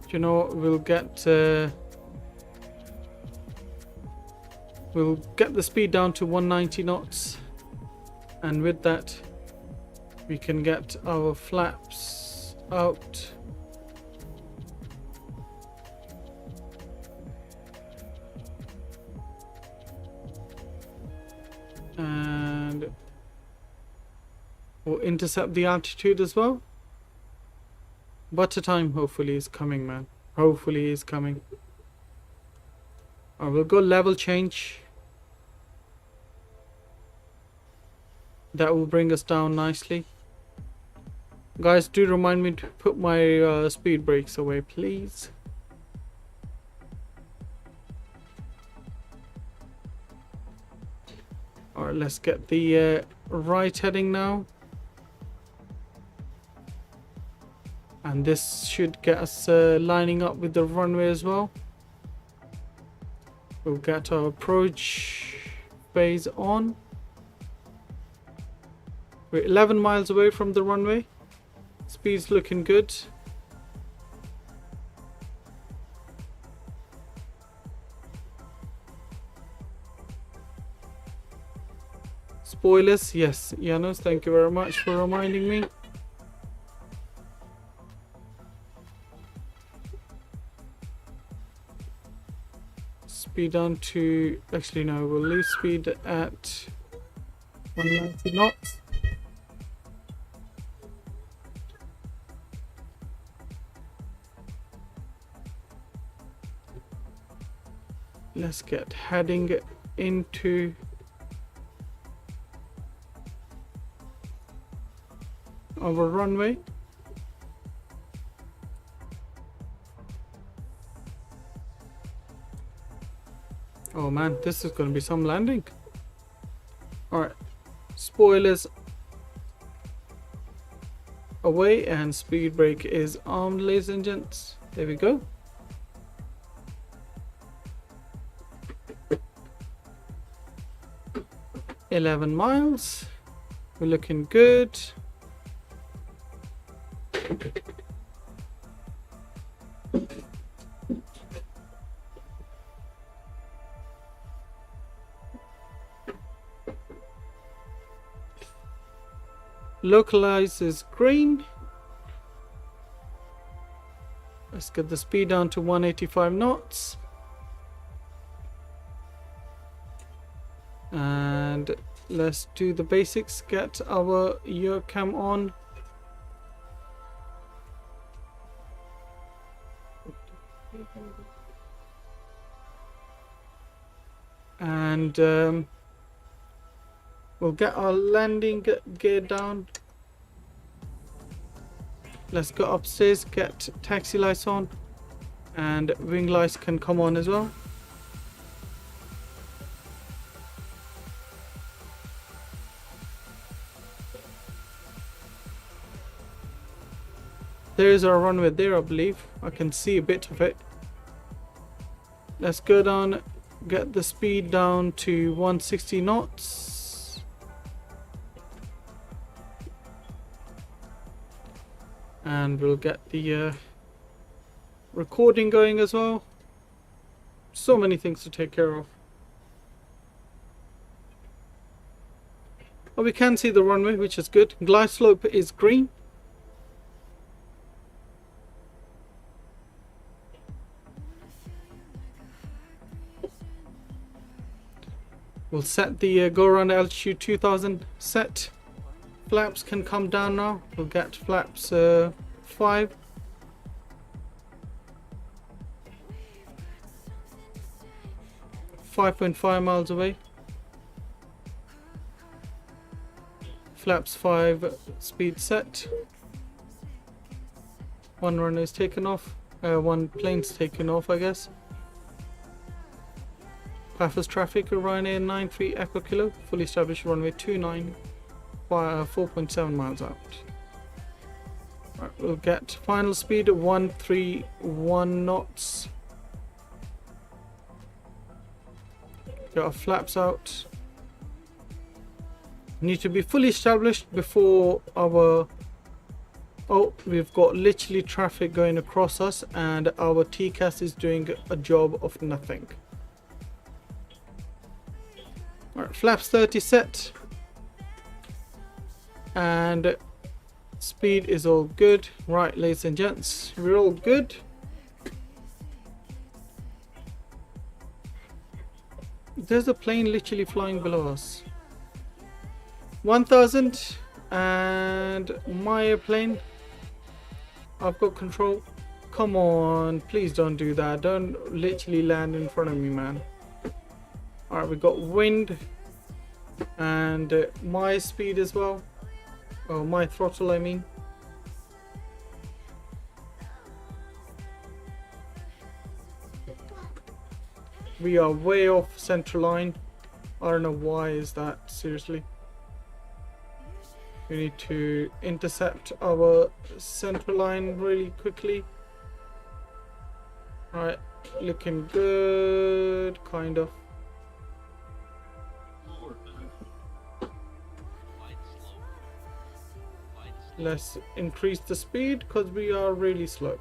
Do you know what? We'll get the speed down to 190 knots, and with that we can get our flaps out. And we'll intercept the altitude as well. Butter time hopefully is coming, man. Hopefully is coming. Or we'll go level change. That will bring us down nicely. Guys, do remind me to put my speed brakes away, please. Alright, let's get the right heading now. And this should get us lining up with the runway as well. We'll get our approach phase on. We're 11 miles away from the runway. Speed's looking good. Spoilers, yes, Janos, thank you very much for reminding me. Speed down to, actually no, we'll lose speed at 190 knots. Let's get heading into our runway. man, this is going to be some landing. Alright, spoilers away and speed brake is armed, ladies and gents. There we go. $11 miles. We're looking good. Localize is green. Let's get the speed down to 185 knots. And let's do the basics. Get our ear cam on. And we'll get our landing gear down. Let's go upstairs, get taxi lights on, and wing lights can come on as well. There is our runway there, I believe. I can see a bit of it. Let's go down, get the speed down to 160 knots. And we'll get the recording going as well. So many things to take care of. Oh, we can see the runway, which is good. Glide slope is green. We'll set the go around altitude 2000 set. Flaps can come down now. We'll get flaps 5. 5.5 miles away. Flaps 5 speed set. One runway is taken off. One plane's taken off, I guess. Paphos traffic, Ryzen 93 Echo Kilo, fully established runway 29, 4.7 miles out. Right, we'll get final speed of 131 knots. Get our flaps out. Need to be fully established before our... Oh, we've got literally traffic going across us and our TCAS is doing a job of nothing. Alright, flaps 30 set. And speed is all good. Right, ladies and gents, we're all good. There's a plane literally flying below us. 1000 and my airplane. I've got control. Come on, please don't do that. Don't literally land in front of me, man. Alright, we got wind and my speed as well. Oh, my throttle, I mean. We are way off central line. I don't know why is that, seriously. We need to intercept our central line really quickly. Alright, looking good, kind of. Let's increase the speed because we are really slow.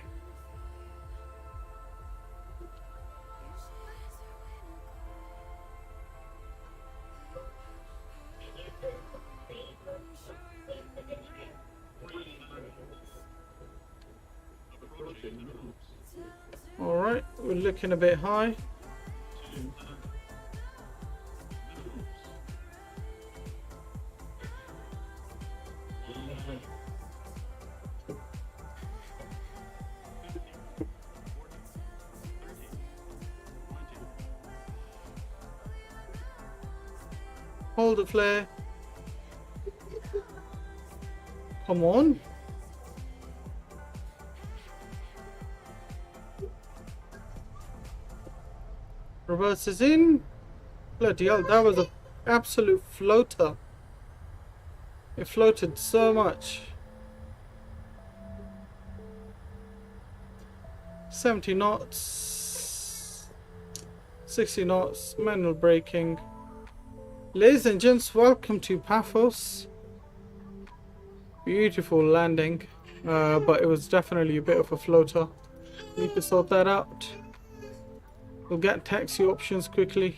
Alright, we're looking a bit high. Hold the flare. Come on. Reverse is in. Bloody hell, that was an absolute floater. It floated so much. 70 knots, 60 knots, manual braking. Ladies and gents, welcome to Paphos. Beautiful landing, but it was definitely a bit of a floater. Need to sort that out. We'll get taxi options quickly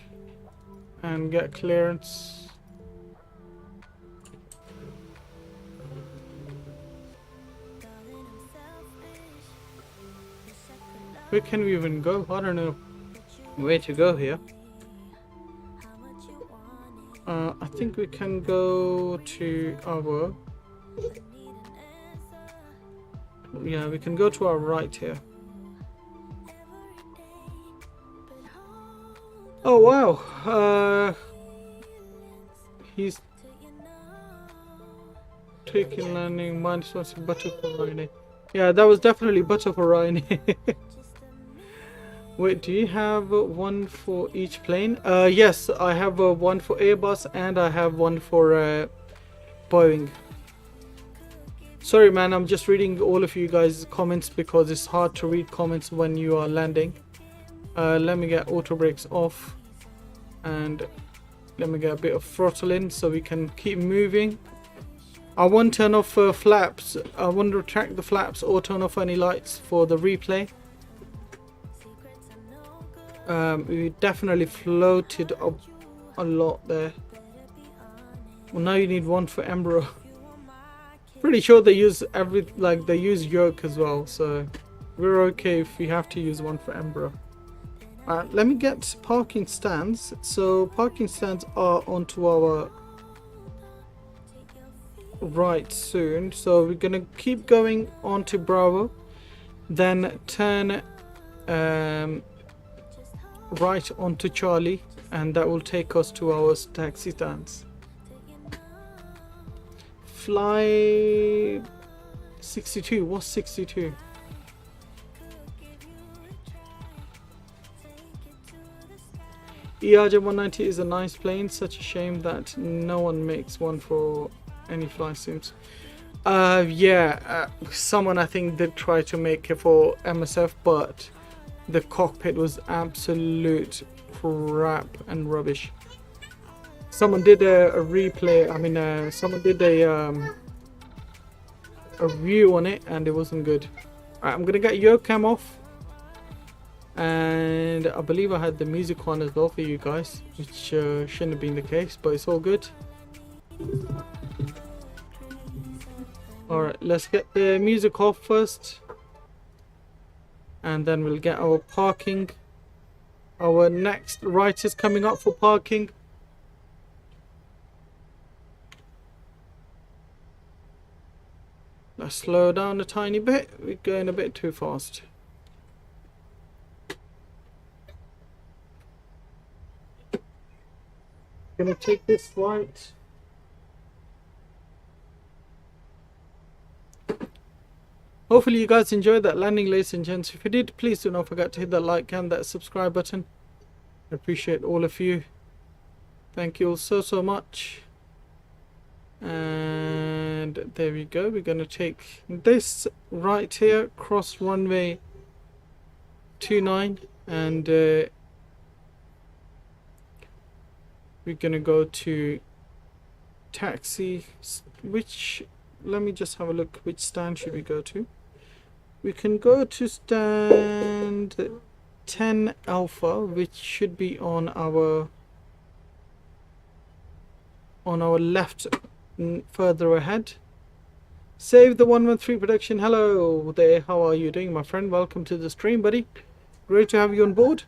and get clearance. Where can we even go? I don't know where to go here. I think we can go to our... Yeah, we can go to our right here. Oh wow, he's taking landing, -1 butter for Ryzen. Yeah, that was definitely butter for Ryzen. Wait, do you have one for each plane? Yes, I have one for Airbus and I have one for Boeing. Sorry man, I'm just reading all of you guys' comments because it's hard to read comments when you are landing. Let me get auto brakes off and let me get a bit of throttle in so we can keep moving. I won't turn off flaps. I won't retract the flaps or turn off any lights for the replay. We definitely floated up a lot there. Well, now you need one for Embraer. Pretty sure they use they use yoke as well, so we're okay if we have to use one for Embraer. Let me get parking stands. So parking stands are onto our right soon, so we're gonna keep going on to Bravo, then turn right onto Charlie, and that will take us to our taxi stands. Fly 62. What's 62? ERJ-190 is a nice plane. Such a shame that no one makes one for any fly sims. Someone I think did try to make it for MSF, but the cockpit was absolute crap and rubbish. Someone did a replay. I mean, someone did a review on it, and it wasn't good. Alright, I'm gonna get your cam off, and I believe I had the music on as well for you guys, which shouldn't have been the case, but it's all good. Alright, let's get the music off first, and then we'll get our parking. Our next right is coming up for parking. Let's slow down a tiny bit. We're going a bit too fast. Gonna take this right. Hopefully you guys enjoyed that landing, ladies and gents. If you did, please do not forget to hit that like and that subscribe button. I appreciate all of you. Thank you all so much. And there we go. We're going to take this right here, cross runway 29, and we're going to go to taxi, which, let me just have a look, which stand should we go to? We can go to stand 10 Alpha, which should be on our left, further ahead. Save the 113 production. Hello there, how are you doing, my friend? Welcome to the stream, buddy. Great to have you on board.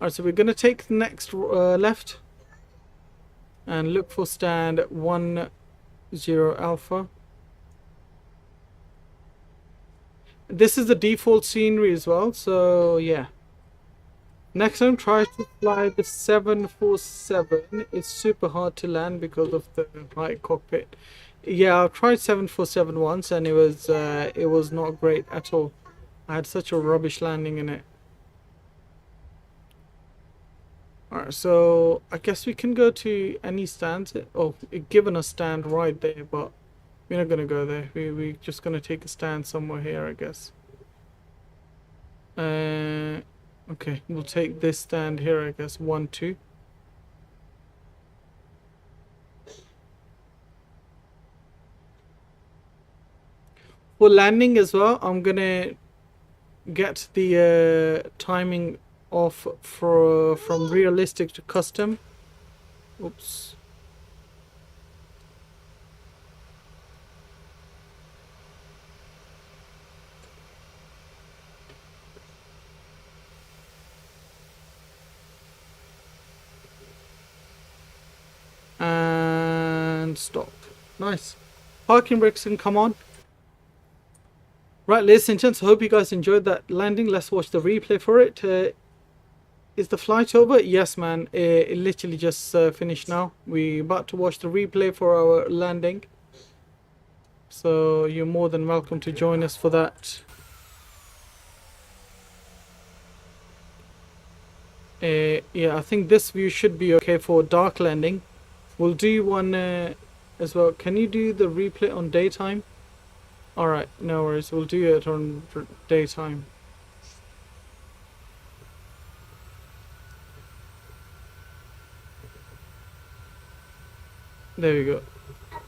Alright, so we're going to take the next left and look for stand 10 Alpha. This is the default scenery as well, so yeah. Next time, try to fly the 747. It's super hard to land because of the high cockpit. Yeah, I've tried 747 once, and it was not great at all. I had such a rubbish landing in it. Alright, so I guess we can go to any stands. Oh, it given a stand right there, but we're not gonna go there. We're just gonna take a stand somewhere here, I guess. Okay, we'll take this stand here, I guess. 1, 2. For landing as well, I'm gonna get the timing off from realistic to custom. Oops. And stop. Nice. Parking brakes can come on. Right, ladies and gents, I hope you guys enjoyed that landing. Let's watch the replay for it. Is the flight over? Yes, man. It literally just finished now. We're about to watch the replay for our landing. So you're more than welcome to join us for that. Yeah, I think this view should be okay for dark landing. We'll do one as well. Can you do the replay on daytime? Alright, no worries. We'll do it on daytime. There we go.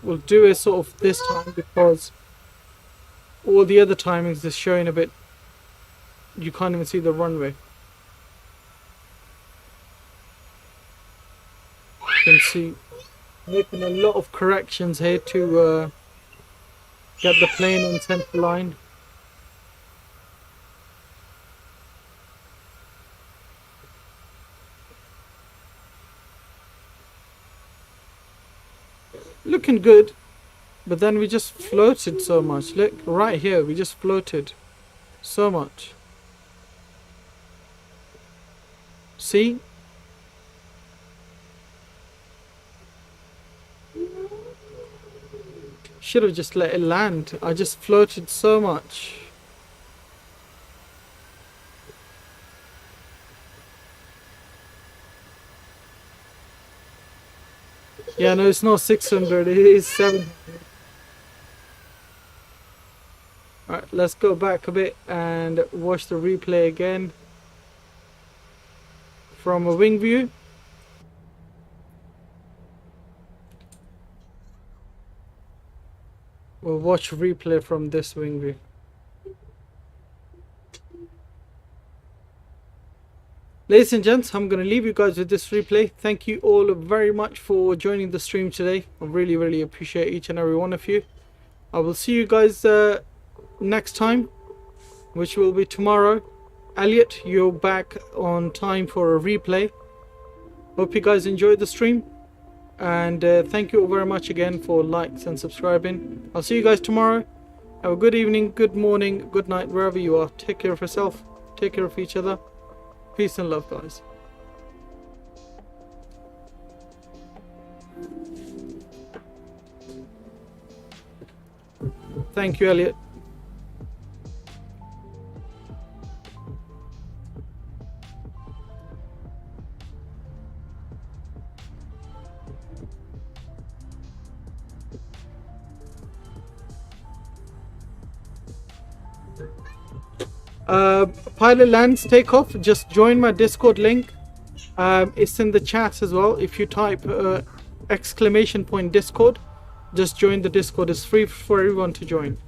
We'll do it sort of this time because all the other timings is showing a bit. You can't even see the runway. You can see making a lot of corrections here to get the plane on center line. Looking good, but then we just floated so much. Look, right here, we just floated so much. See? Should have just let it land. I just floated so much. Yeah, no, it's not 600, it is 700. Alright, let's go back a bit and watch the replay again from a wing view. We'll watch replay from this wing view. Ladies and gents, I'm going to leave you guys with this replay. Thank you all very much for joining the stream today. I really appreciate each and every one of you. I will see you guys next time, which will be tomorrow. Elliot, you're back on time for a replay. Hope you guys enjoyed the stream. And thank you all very much again for likes and subscribing. I'll see you guys tomorrow. Have a good evening, good morning, good night, wherever you are. Take care of yourself. Take care of each other. Peace and love, guys. Thank you, Elliot. Pilot lands, takeoff. Just join my Discord link. It's in the chat as well. If you type !_ Discord, just join the Discord. It's free for everyone to join.